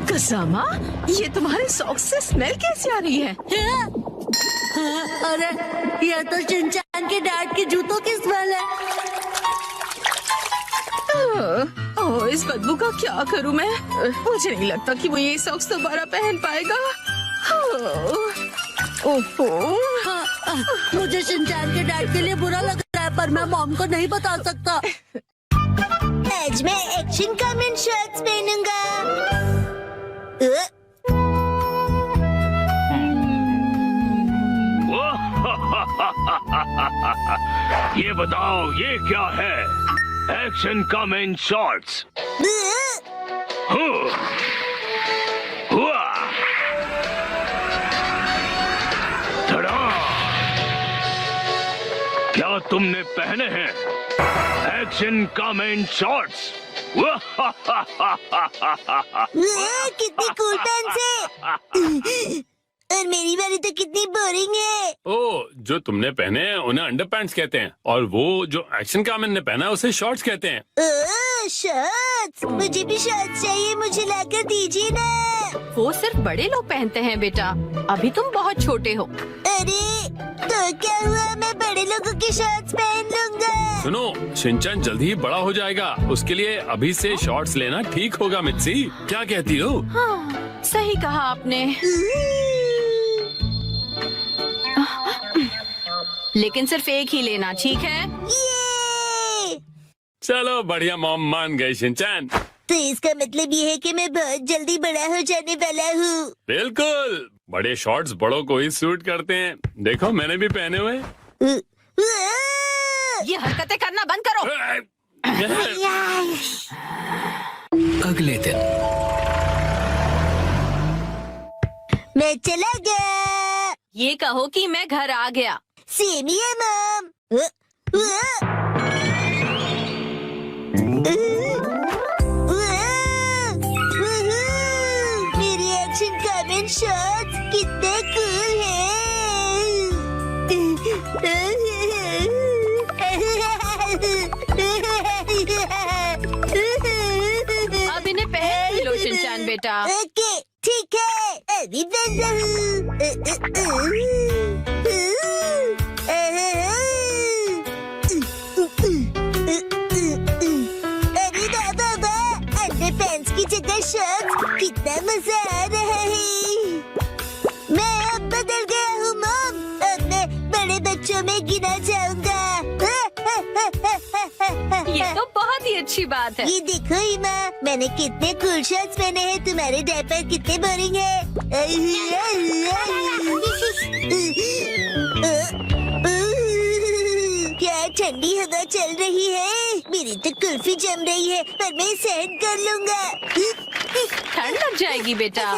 कसामा, ये तुम्हारे सॉक्स से स्मेल कैसे आ रही है? अरे ये तो शिनचैन के डैड के जूतों की स्मेल है। ओह, इस बदबू का क्या करूं मैं? मुझे नहीं लगता कि वो ये सॉक्स दोबारा पहन पाएगा। ओहो, मुझे शिनचैन के डैड के लिए बुरा लग रहा है, पर मैं मॉम को नहीं बता सकता। आज मैं एक्शन कमेंट शर्ट्स पहनूंगा। ये बताओ ये क्या है? Action comment shorts. क्या तुमने पहने हैं एक्शन कमेंट शॉर्ट्स? कितनी कूल पैंट्स है। और मेरी वाली तो कितनी बोरिंग है। ओ, जो तुमने पहने हैं उन्हें अंडरपैंट्स कहते हैं, और वो जो एक्शन कामन ने पहना है उसे शॉर्ट्स कहते हैं। शर्ट्स, मुझे भी शर्ट्स चाहिए, मुझे लाकर दीजिए ना। वो सिर्फ बड़े लोग पहनते हैं बेटा, अभी तुम बहुत छोटे हो। अरे तो क्या हुआ, मैं बड़े लोगों की शर्ट्स पहन लूंगा। सुनो, शिनचैन जल्दी ही बड़ा हो जाएगा, उसके लिए अभी से शॉर्ट्स लेना ठीक होगा। मित्सी, क्या कहती हो? हाँ, सही कहा आपने। लेकिन सिर्फ एक ही लेना, ठीक है? ये चलो बढ़िया, मॉम मान गई शिनचैन। तो इसका मतलब ये है कि मैं बहुत जल्दी बड़ा हो जाने वाला हूँ। बिल्कुल, बड़े शॉर्ट्स बड़ों को ही सूट करते हैं। देखो मैंने भी पहने हुए। ये हरकतें करना बंद करो। अगले दिन मैं चला गया। ये कहो कि मैं घर आ गया। सेम ही है मॉम। मेरी एक्शन कमेंट शॉट्स कितने कूल हैं। अब इन्हें पहन ही लो शिनचैन बेटा। ओके ठीक है, अभी बंद अरे बाबा, अंडरपैंट्स की जगह शर्ट्स, कितना मजा आ रहा है। मैं अब बदल गया हूँ मॉम, अब मैं बड़े बच्चों में गिना जाऊंगा। ये तो बहुत ही अच्छी बात है। ये देखो इमा, मैंने कितने कूल शर्ट्स पहने हैं, तुम्हारे डायपर कितने बोरिंग है। क्या ठंडी हवा चल रही है, मेरी तो कुल्फी जम रही है, पर मैं सहन कर लूंगा। ठंड लग जाएगी बेटा।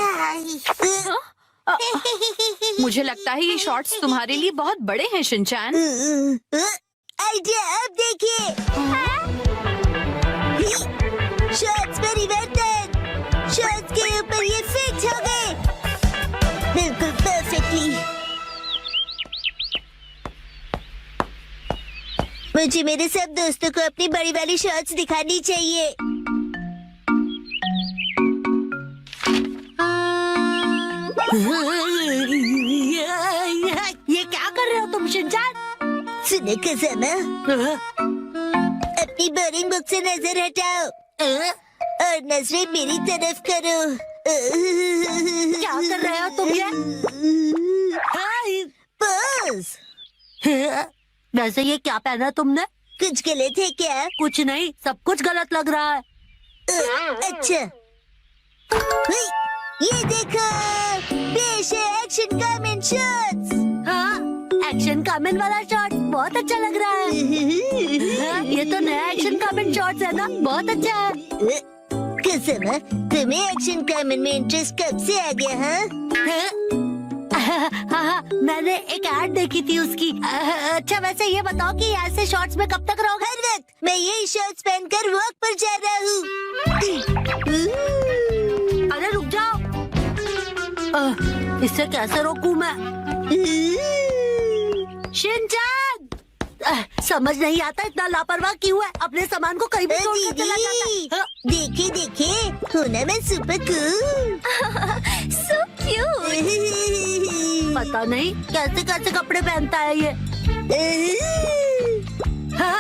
मुझे लगता है ये शॉर्ट्स तुम्हारे लिए बहुत बड़े हैं शिनचैन। आइडिया, अब देखिए। शॉर्ट्स परिवर्तन, शॉर्ट्स के ऊपर ये फिट हो गए बिल्कुल परफेक्टली। मुझे मेरे सब दोस्तों को अपनी बड़ी वाली शॉर्ट्स दिखानी चाहिए। ये क्या कर रहे हो तुम शिनचैन? सुनो कज़ामा, अपनी बोरिंग बुक से नजर हटाओ और नजरें मेरी तरफ करो। क्या कर रहे हो तुम ये? पोज। वैसे ये क्या पहना तुमने? कुछ गलत है क्या? कुछ नहीं, सब कुछ गलत लग रहा है। अच्छा, ये देखो, पेश है एक्शन कमेंट शॉट्स। हाँ, एक्शन एक्शन कामेन वाला शॉट बहुत अच्छा लग रहा है। ये तो नया एक्शन कामेन शॉट है ना, बहुत अच्छा है। कसम, तुम्हें एक्शन कामेन में इंटरेस्ट कब से आ गया? हाँ, मैंने एक ऐड देखी थी उसकी। अच्छा वैसे ये बताओ कि ऐसे शॉर्ट्स में कब तक रहोगे? हर वक्त मैं यही शॉर्ट्स पहनकर वॉक पर जा रहा हूँ। अरे रुक जाओ, इससे कैसे रोकूं मैं? शिनचैन, समझ नहीं आता इतना लापरवाह क्यों है, अपने सामान को कहीं भी छोड़कर चला जाता है। देखे देखे, हूँ ना मैं सुपर कूल। So cute. पता नहीं कैसे कैसे कपड़े पहनता है ये। हाँ,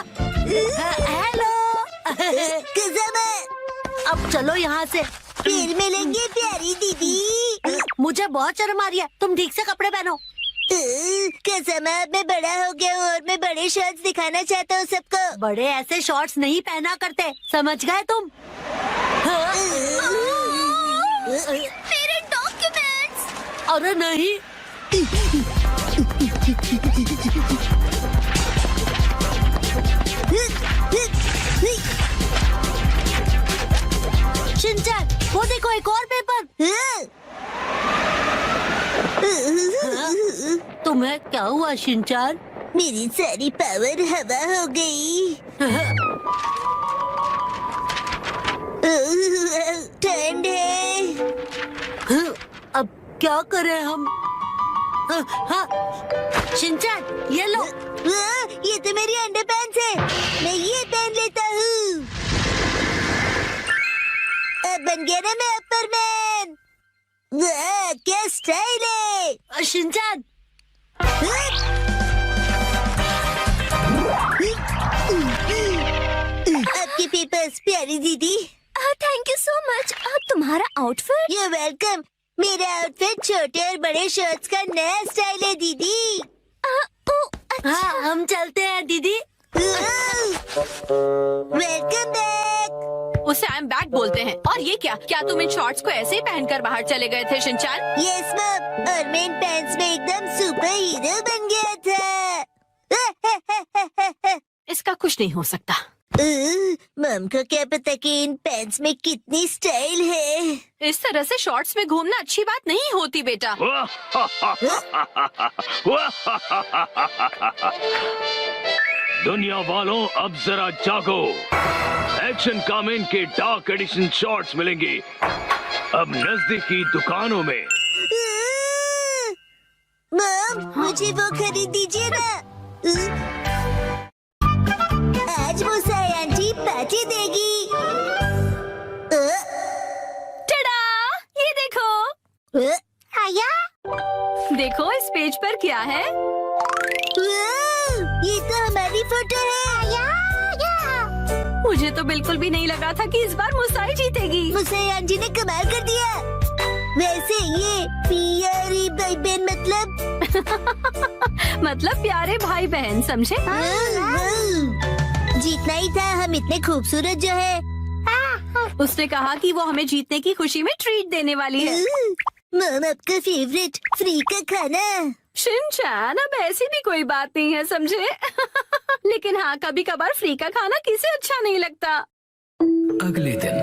हेलो। अब चलो यहाँ से, फिर मिलेंगे प्यारी दीदी। मुझे बहुत शर्म आ रही है, तुम ठीक से कपड़े पहनो। कसम, मैं बड़ा हो गया हूँ और मैं बड़े शॉर्ट्स दिखाना चाहता हूँ सबको। बड़े ऐसे शॉर्ट्स नहीं पहना करते, समझ गए तुम? मेरे डॉक्यूमेंट्स। अरे नहीं, शिनचैन वो देखो एक और पेपर। तुम्हें क्या हुआ शिनचैन? मेरी सारी पावर हवा हो गई। ठंड है। अब क्या करें हम? हाँ, शिनचैन ये लो। ये तो मेरी अंडरपैंट्स है, मैं ये पहन लेता हूँ। अब बन गया ना मैं अपर मैन। क्या स्टाइल है। शिनचैन आपके पेपर्स प्यारी दीदी। Thank you so much. तुम्हारा आउटफिट? You welcome. मेरा आउटफिट छोटे और बड़े शर्ट्स का नया स्टाइल है दीदी। हाँ हम चलते हैं दीदी। Welcome back. उसे आई एम बैक बोलते हैं। और ये क्या तुम इन शॉर्ट्स को ऐसे ही पहनकर बाहर चले गए थे शिनचैन? यस मैम, और मैं इन पैंट्स में एकदम सुपर हीरो बन गया था। इसका कुछ नहीं हो सकता। मम को क्या पता कि इन पैंट्स में कितनी स्टाइल है। इस तरह से शॉर्ट्स में घूमना अच्छी बात नहीं होती बेटा। दुनिया वालों, अब जरा जागो। एक्शन कामेन के डार्क एडिशन शॉर्ट्स मिलेंगे अब नजदीकी दुकानों में। मम, मुझे वो खरीद दीजिए ना। आज मुसाई आंटी पार्टी देगी। टडा, ये देखो। आया? देखो इस पेज पर क्या है। ये तो हमारी फोटो है। मुझे तो बिल्कुल भी नहीं लगा था कि इस बार मुसाई जीतेगी। मुसाई आंटी ने कमाल कर दिया। वैसे ये प्यारी भाई बहन मतलब प्यारे भाई बहन, समझे? जीतना ही था, हम इतने खूबसूरत जो है। उसने कहा कि वो हमें जीतने की खुशी में ट्रीट देने वाली है। मम, आपका फेवरेट फ्री का खाना। शिनचैन, अब ऐसी भी कोई बात नहीं है, समझे? लेकिन हाँ, कभी कभार फ्री का खाना किसे अच्छा नहीं लगता। अगले दिन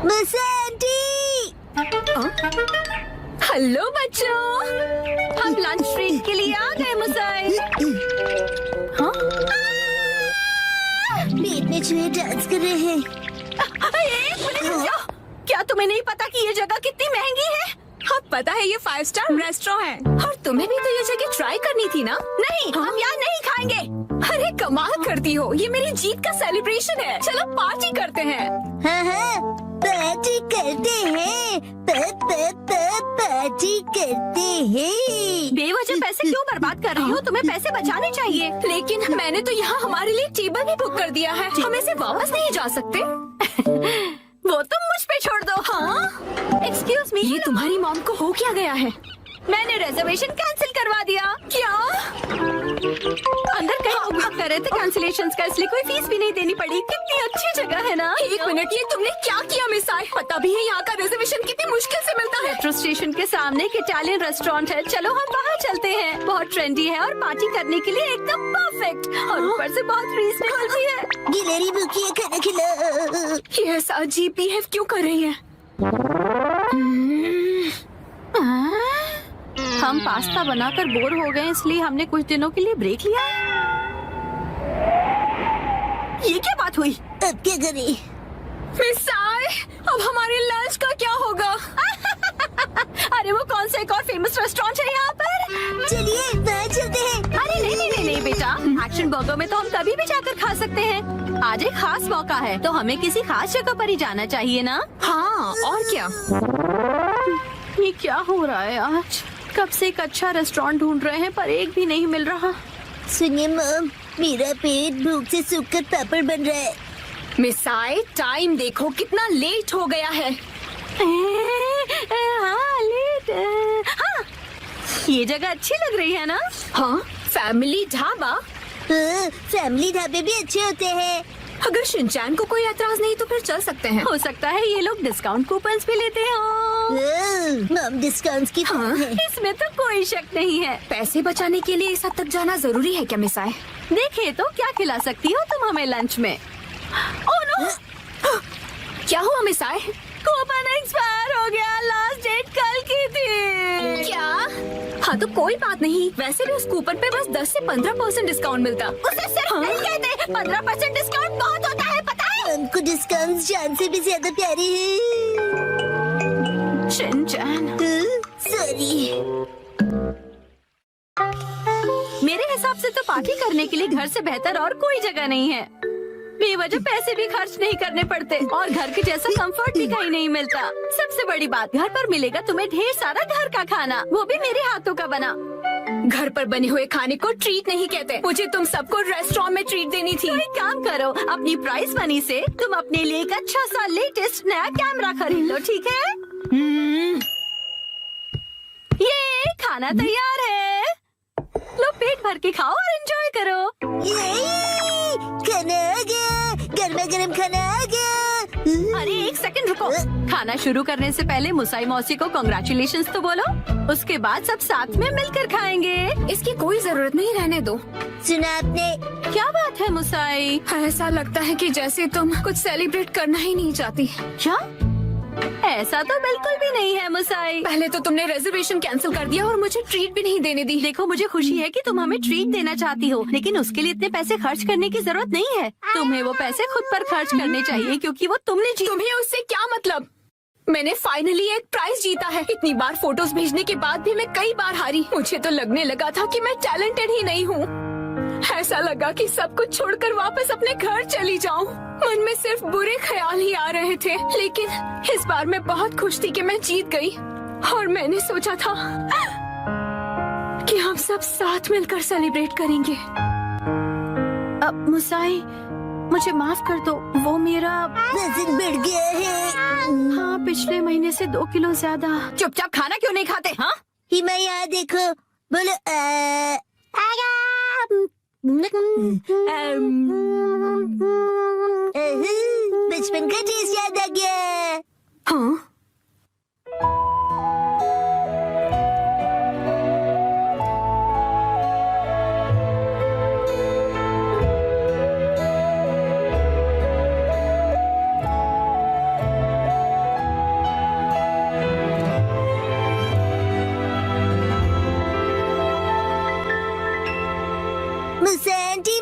मुसाई आंटी। हेलो बच्चों, हम लंच ट्रीट के लिए आ गए मुसाई। हाँ? पेट में चूहे डांस कर रहे हैं। पुलिस जाओ। क्या तुम्हें नहीं पता कि ये जगह कितनी महंगी है? हाँ पता है, ये 5 स्टार रेस्टोरेंट है। और तुम्हें भी तो ये जगह ट्राई करनी थी ना? नहीं, हम यहाँ नहीं खाएंगे। अरे कमाल करती हो, ये मेरी जीत का सेलिब्रेशन है। चलो पार्टी करते हैं। हाँ, पार्टी करते हैं। पार्टी करते हैं। बेवजह पैसे क्यों बर्बाद कर रही हो? तुम्हें पैसे बचाने चाहिए। लेकिन मैंने तो यहाँ हमारे लिए टेबल भी बुक कर दिया है। हम इसे वापस नहीं जा सकते। वो तुम मुझ पे छोड़ दो। हाँ? एक्सक्यूज मी, ये तुम्हारी मॉम को हो क्या गया है? मैंने रिजर्वेशन कैंसिल करवा दिया। क्या? अंदर कहीं उपयोग कर रहे थे कैंसिलेशंस का, इसलिए कोई फीस भी नहीं देनी पड़ी। कितनी अच्छी जगह है ना? एक मिनट, ये तुमने क्या किया मिसाई? पता भी है यहाँ का रिजर्वेशन कितनी मुश्किल से मिलता है। मेट्रो स्टेशन के सामने एक इटालियन रेस्टोरेंट है, चलो हम वहाँ चलते हैं। बहुत ट्रेंडी है और पार्टी करने के लिए एकदम परफेक्ट, और ऊपर से बहुत रीजनेबल भी है। गिलहरी भूखी है, खाना खिला। ये ऐसा अजीब बिहेव क्यों कर रही है? हम पास्ता बनाकर बोर हो गए, इसलिए हमने कुछ दिनों के लिए ब्रेक लिया है। ये क्या बात हुई? अब क्या करें? मिसाई, अब हमारे लंच का क्या होगा? अरे वो कौन सा एक और फेमस रेस्टोरेंट है यहाँ पर? चलिए वहाँ चलते हैं। अरे नहीं बेटा, एक्शन बर्गर में तो हम कभी भी जाकर खा सकते हैं। आज एक खास मौका है, तो हमें किसी खास जगह पर ही जाना चाहिए ना? हाँ, और क्या? ये क्या हो रहा है आज? कब से एक अच्छा रेस्टोरेंट ढूंढ रहे हैं, पर एक भी नहीं मिल रहा। सुनिए मॉम, मेरा पेट भूख से सूखकर पापड़ बन रहा है। मिसाई, टाइम देखो कितना लेट हो गया है। हाँ, लेट। हाँ, ये जगह अच्छी लग रही है ना? हाँ, फैमिली ढाबा। फैमिली ढाबे भी अच्छे होते हैं। अगर शिनचैन को कोई एतराज नहीं तो फिर चल सकते हैं। हो सकता है ये लोग डिस्काउंट कूपन्स भी लेते हो। मॉम डिस्काउंट्स की हाँ, इसमें तो कोई शक नहीं है। पैसे बचाने के लिए इस हद तक जाना जरूरी है क्या मिसाई? देखे तो क्या खिला सकती हो तुम हमें लंच में? Oh no! क्या हुआ मिसाई? कूपन एक्सपायर हो गया, लास्ट डेट कल की थी। क्या? हाँ तो कोई बात नहीं, वैसे भी उस कूपन पे बस 10 से 15% डिस्काउंट मिलता। उसे सिर्फ नहीं कहते, 15% डिस्काउंट बहुत होता है, पता है? हमको डिस्काउंट जान से भी ज्यादा प्यारे हैं। Shinchan, sorry. मेरे हिसाब से तो पार्टी करने के लिए घर से बेहतर और कोई जगह नहीं है। बेवजह पैसे भी खर्च नहीं करने पड़ते और घर के जैसा कंफर्ट भी कहीं नहीं मिलता। सबसे बड़ी बात, घर पर मिलेगा तुम्हें ढेर सारा घर का खाना, वो भी मेरे हाथों का बना। घर पर बने हुए खाने को ट्रीट नहीं कहते। मुझे तुम सबको रेस्टोरेंट में ट्रीट देनी थी। तो एक काम करो, अपनी प्राइस मनी से तुम अपने लिए एक अच्छा सा लेटेस्ट नया कैमरा खरीद लो, ठीक है? ये खाना तैयार है, लो पेट भर के खाओ और एंजॉय करो। खाना आ गया, गर्मा गर्म खाना आ गया। अरे एक सेकंड रुको, खाना शुरू करने से पहले मुसाई मौसी को कांग्रेचुलेशंस तो बोलो, उसके बाद सब साथ में मिलकर खाएंगे। इसकी कोई जरूरत नहीं, रहने दो। सुना आपने? क्या बात है मुसाई? ऐसा लगता है कि जैसे तुम कुछ सेलिब्रेट करना ही नहीं चाहती। क्या? ऐसा तो बिल्कुल भी नहीं है मुसाई। पहले तो तुमने रिजर्वेशन कैंसिल कर दिया और मुझे ट्रीट भी नहीं देने दी। देखो मुझे खुशी है कि तुम हमें ट्रीट देना चाहती हो, लेकिन उसके लिए इतने पैसे खर्च करने की जरूरत नहीं है। तुम्हें वो पैसे खुद पर खर्च करने चाहिए, क्योंकि वो तुमने तुम्हें उससे क्या मतलब? मैंने फाइनली एक प्राइज जीता है। इतनी बार फोटोज भेजने के बाद भी मैं कई बार हारी। मुझे तो लगने लगा था कि मैं टैलेंटेड ही नहीं हूँ। ऐसा लगा कि सब कुछ छोड़कर वापस अपने घर चली जाऊं। मन में सिर्फ बुरे ख्याल ही आ रहे थे, लेकिन इस बार मैं बहुत खुश थी कि मैं जीत गई। और मैंने सोचा था कि हम सब साथ मिलकर सेलिब्रेट करेंगे। अब मुसाई, मुझे माफ कर दो, वो मेरा वजन बढ़ गया है। हाँ, पिछले महीने से 2 किलो ज्यादा। चुपचाप खाना क्यों नहीं खाते? हाँ, हिमा यहाँ देखो, बोलो बचपन का टेस्ट याद आ गया। हाँ?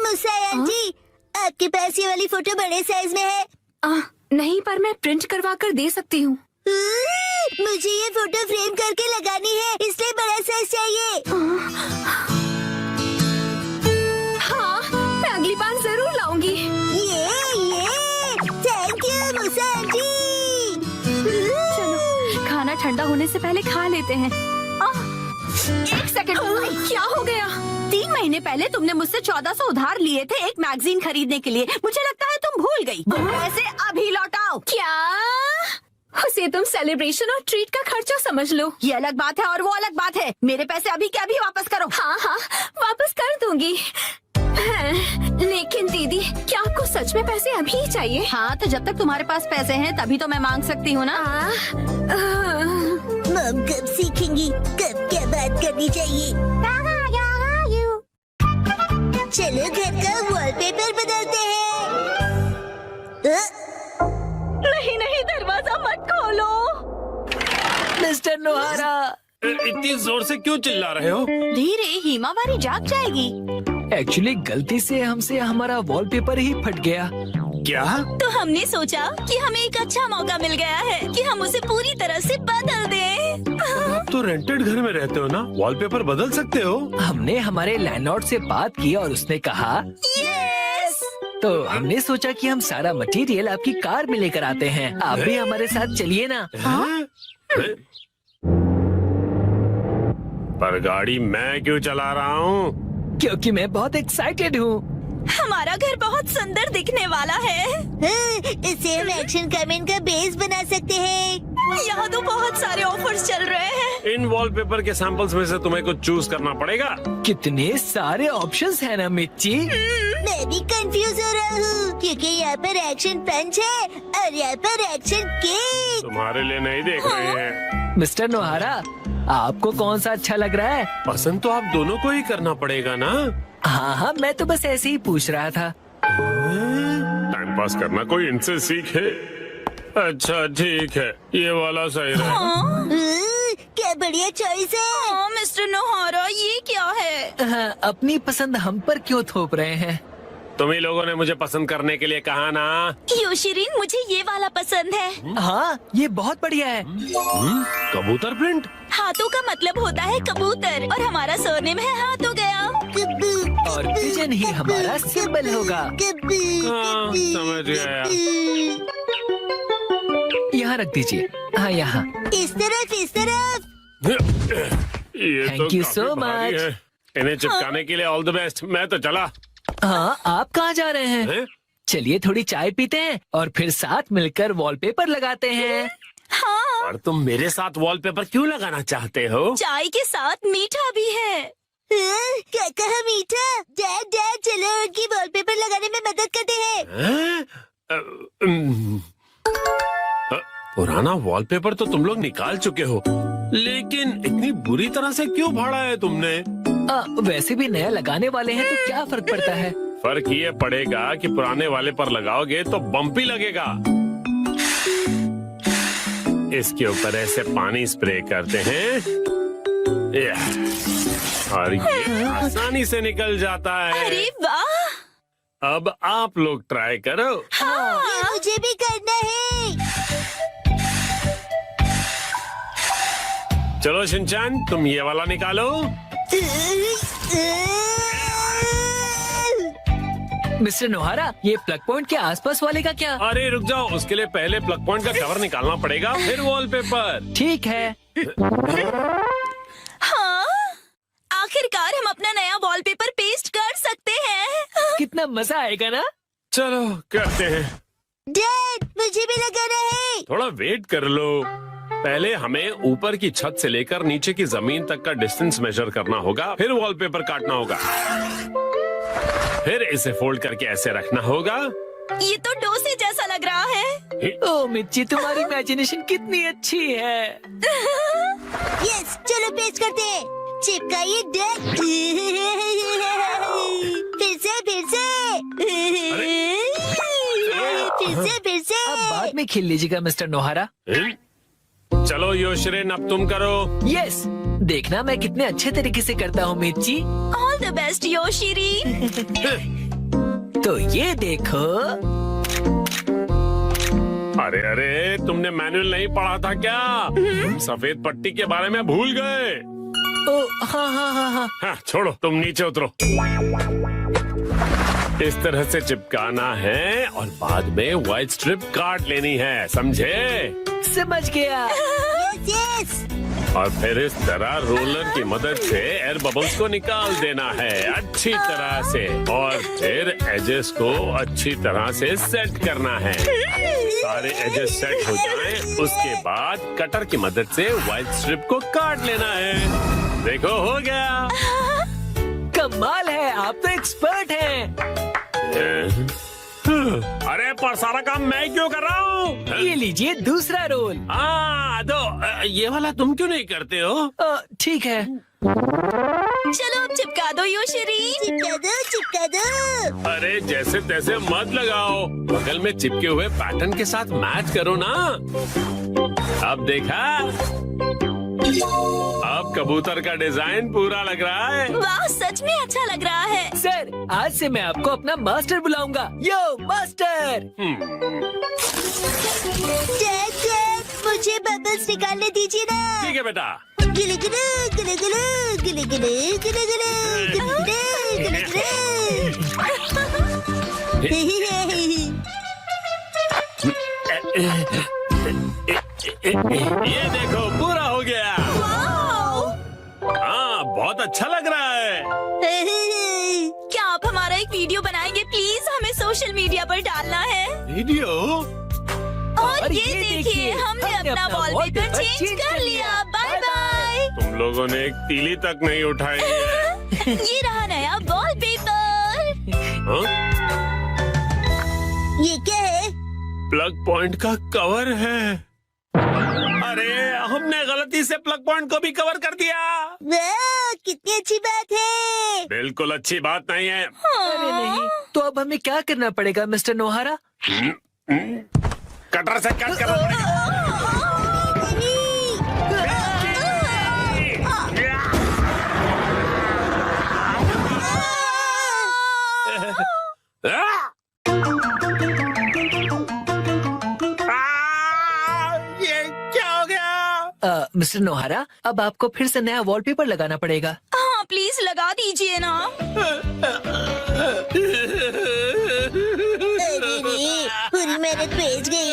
मुसा आंटी, आपके पास ये वाली फोटो बड़े साइज में है? नहीं, पर मैं प्रिंट करवा कर दे सकती हूँ। मुझे ये फोटो फ्रेम करके लगानी है, इसलिए बड़ा साइज चाहिए। हाँ, मैं अगली बार जरूर लाऊंगी। ये थैंक यू मुसा आंटी। चलो, खाना ठंडा होने से पहले खा लेते हैं। एक सेकंड, क्या हो गया? 3 महीने पहले तुमने मुझसे 1400 उधार लिए थे एक मैगजीन खरीदने के लिए। मुझे लगता है तुम भूल गई। पैसे अभी लौटाओ। क्या? उसे तुम सेलिब्रेशन और ट्रीट का खर्चा समझ लो। ये अलग बात है और वो अलग बात है। मेरे पैसे अभी के अभी वापस करो। हाँ, वापस कर दूंगी। लेकिन दीदी, क्या आपको सच में में पैसे अभी ही चाहिए। हाँ, तो जब तक तुम्हारे पास पैसे हैं तभी तो मैं मांग सकती हूँ ना। मम कब सीखेंगी कब क्या बात करनी चाहिए। चलो घर का वॉलपेपर बदलते हैं। नहीं नहीं, दरवाजा मत खोलो। मिस्टर नोहारा, इतनी जोर से क्यों चिल्ला रहे हो? धीरे, हिमावारी जाग जाएगी। एक्चुअली गलती से हमसे हमारा वॉलपेपर ही फट गया। क्या? तो हमने सोचा कि हमें एक अच्छा मौका मिल गया है कि हम उसे पूरी तरह से बदल दें। आप तो रेंटेड घर में रहते हो ना, वॉलपेपर बदल सकते हो। हमने हमारे लैंडलॉर्ड से बात की और उसने कहा यस। तो हमने सोचा कि हम सारा मटेरियल आपकी कार में लेकर आते हैं। आप भी हमारे साथ चलिए ना। हैं? पर गाड़ी मैं क्यों चला रहा हूँ? क्योंकि मैं बहुत एक्साइटेड हूँ। हमारा घर बहुत सुंदर दिखने वाला है। इसे हम एक्शन कमेंट का बेस बना सकते हैं। यहाँ तो बहुत सारे ऑफर्स चल रहे हैं। इन वॉलपेपर के सैंपल्स में से तुम्हें कुछ चूज करना पड़ेगा। कितने सारे ऑप्शंस हैं ना मिर्ची। मैं भी कंफ्यूज हो रहा हूँ क्योंकि यहाँ पर एक्शन पंच है और यहाँ पर एक्शन केक। तुम्हारे लिए नहीं देख रहे हैं। मिस्टर नोहारा, आपको कौन सा अच्छा लग रहा है? पसंद तो आप दोनों को ही करना पड़ेगा ना। हाँ, मैं तो बस ऐसे ही पूछ रहा था। टाइम पास करना कोई इनसे सीखे। अच्छा ठीक है, ये वाला सही रहा। क्या बढ़िया चॉइस है। हाँ, मिस्टर नोहारा, ये क्या है? हाँ, अपनी पसंद हम पर क्यों थोप रहे हैं? तुम ही लोगों ने मुझे पसंद करने के लिए कहा ना। योशिरीन, मुझे ये वाला पसंद है। हाँ, ये बहुत बढ़िया है। कबूतर प्रिंट। हाथों का मतलब होता है कबूतर और हमारा सरनेम है हाथों गया। और पिजन ही हमारा सिंबल होगा। हाँ, समझ गया। यहाँ रख दीजिए। हाँ, यहाँ। इस तरफ। ये Thank तो you काफी so भारी much. है। इन्हें चिपकाने के लिए ऑल द बेस्ट। मैं तो चला। हाँ, आप कहाँ जा रहे हैं? हैं? चलिए थोड़ी चाय पीते हैं और फिर साथ मिलकर वॉलपेपर लगाते हैं। हाँ, और तुम मेरे साथ वॉलपेपर क्यों लगाना चाहते हो? चाय के साथ मीठा भी है। क्या कहा मीठा? डैड चलो उनकी वॉलपेपर लगाने में मदद करते हैं। हैं? पुराना वॉलपेपर तो तुम लोग निकाल चुके हो, लेकिन इतनी बुरी तरह से क्यों फाड़ा है तुमने? वैसे भी नया लगाने वाले हैं तो क्या फर्क पड़ता है? फर्क ये पड़ेगा कि पुराने वाले पर लगाओगे तो बम्पी लगेगा। इसके ऊपर ऐसे पानी स्प्रे करते हैं और ये आसानी से निकल जाता है। अरे वाह! अब आप लोग ट्राई करो। ये मुझे भी करना है। चलो शिनचैन, तुम ये वाला निकालो। मिस्टर नोहारा, ये प्लग पॉइंट के आसपास वाले का क्या? अरे रुक जाओ, उसके लिए पहले प्लग पॉइंट का कवर निकालना पड़ेगा, फिर वॉलपेपर। ठीक है। हाँ, आखिरकार हम अपना नया वॉलपेपर पेस्ट कर सकते हैं। कितना मजा आएगा ना? चलो करते हैं। डैड मुझे भी लगाना है। थोड़ा वेट कर लो। पहले हमें ऊपर की छत से लेकर नीचे की जमीन तक का डिस्टेंस मेजर करना होगा, फिर वॉलपेपर काटना होगा, फिर इसे फोल्ड करके ऐसे रखना होगा। ये तो डोसे जैसा लग रहा है। ओ मिर्ची, तुम्हारी इमेजिनेशन कितनी अच्छी है। यस, चलो पेस्ट करते हैं। चिपकाइए डैड। फिर से। अब बाद में खेल लीजिएगा मिस्टर नोहारा। चलो योशरेन, अब तुम करो। यस, देखना मैं कितने अच्छे तरीके से करता हूँ मिर्ची। All the best Yoshiri. तो ये देखो। अरे अरे, तुमने मैनुअल नहीं पढ़ा था क्या? तुम सफेद पट्टी के बारे में भूल गए। ओ हाँ हाँ हाँ हाँ। हाँ, छोड़ो, तुम नीचे उतरो। इस तरह से चिपकाना है और बाद में व्हाइट स्ट्रिप काट लेनी है, समझे? समझ गया। यस। और फिर इस तरह रोलर की मदद से एयर बबल्स को निकाल देना है अच्छी तरह से, और फिर एजेस को अच्छी तरह से सेट करना है। सारे एजेस सेट हो जाएं, उसके बाद कटर की मदद से व्हाइट स्ट्रिप को काट लेना है। देखो, हो गया। कमाल है, आप तो एक्सपर्ट हैं। और सारा काम मैं क्यों कर रहा हूँ? ये लीजिए दूसरा रोल। हाँ तो ये वाला तुम क्यों नहीं करते हो? ठीक है। चलो अब चिपका दो योशरी। चिपका दो, चिपका दो। अरे जैसे तैसे मत लगाओ, बगल में चिपके हुए पैटर्न के साथ मैच करो ना। अब देखा, अब कबूतर का डिजाइन पूरा लग रहा है। वाह सच में अच्छा लग रहा है। सर आज से मैं आपको अपना मास्टर बुलाऊंगा। यो मास्टर। डैड, डैड, मुझे बबल्स निकालने दीजिए ना। ठीक है बेटा। गिले गिले गिले गिले गिले गिले गिले गिले गिले ये देखो पूरा हो गया। हाँ बहुत अच्छा लग रहा है। क्या आप हमारा एक वीडियो बनाएंगे प्लीज? हमें सोशल मीडिया पर डालना है। वीडियो? और ये देखिए हमने अपना वॉलपेपर चेंज कर लिया। Bye bye. तुम लोगों ने एक तीली तक नहीं उठाई है। ये रहा नया वॉलपेपर। हाँ? ये क्या है? प्लग पॉइंट का कवर है। अरे हमने गलती से प्लग पॉइंट को भी कवर कर दिया। वाह, कितनी अच्छी बात है। बिल्कुल अच्छी बात नहीं है। अरे नहीं, तो अब हमें क्या करना पड़ेगा मिस्टर नोहारा? कटर से कट करना पड़ेगा। ये क्या हो गया? मिस्टर नोहारा, अब आपको फिर से नया वॉलपेपर लगाना पड़ेगा। हाँ प्लीज लगा दीजिए ना। अरे रे, पूरी मेहनत भेज गई।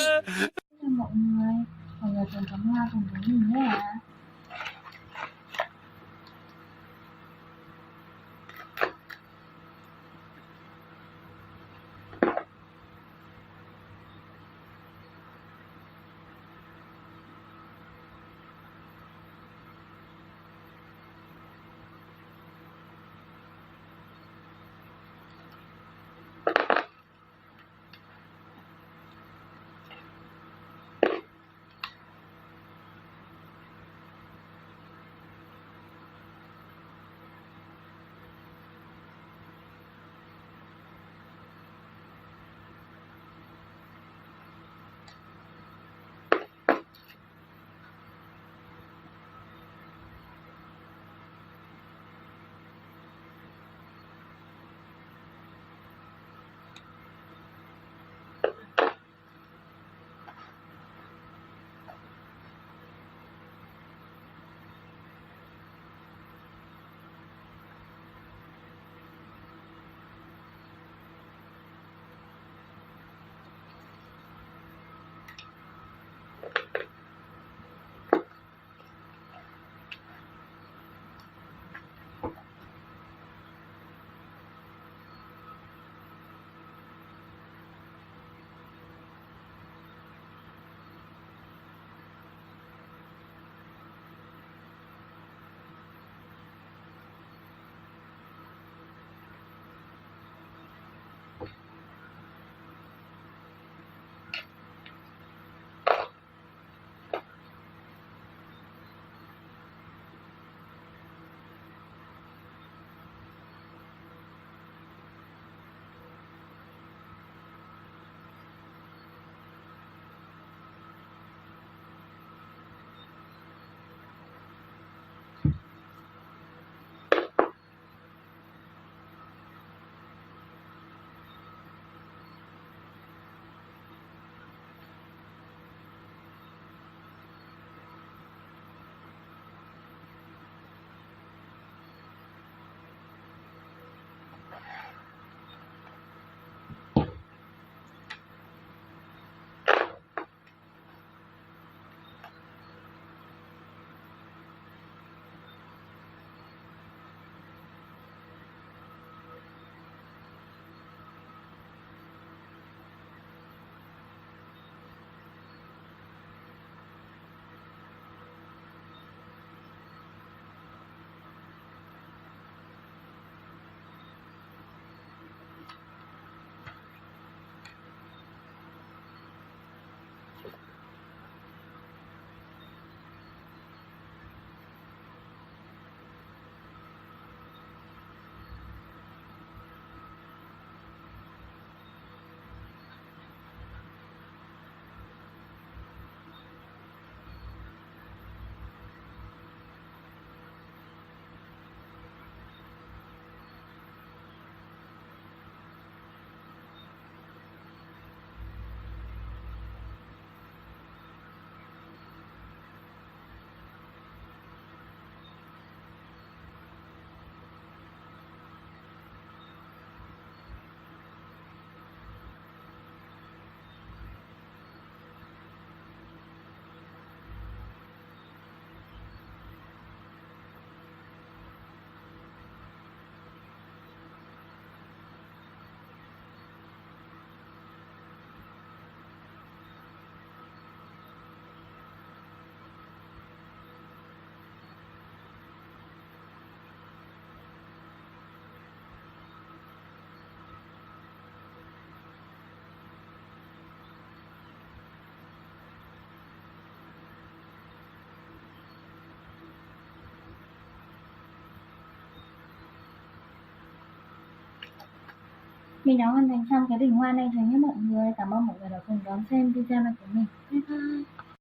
Mình đã hoàn thành xong cái bình hoa này rồi nhé mọi người. Cảm ơn mọi người đã cùng đón xem video này của mình. Bye bye.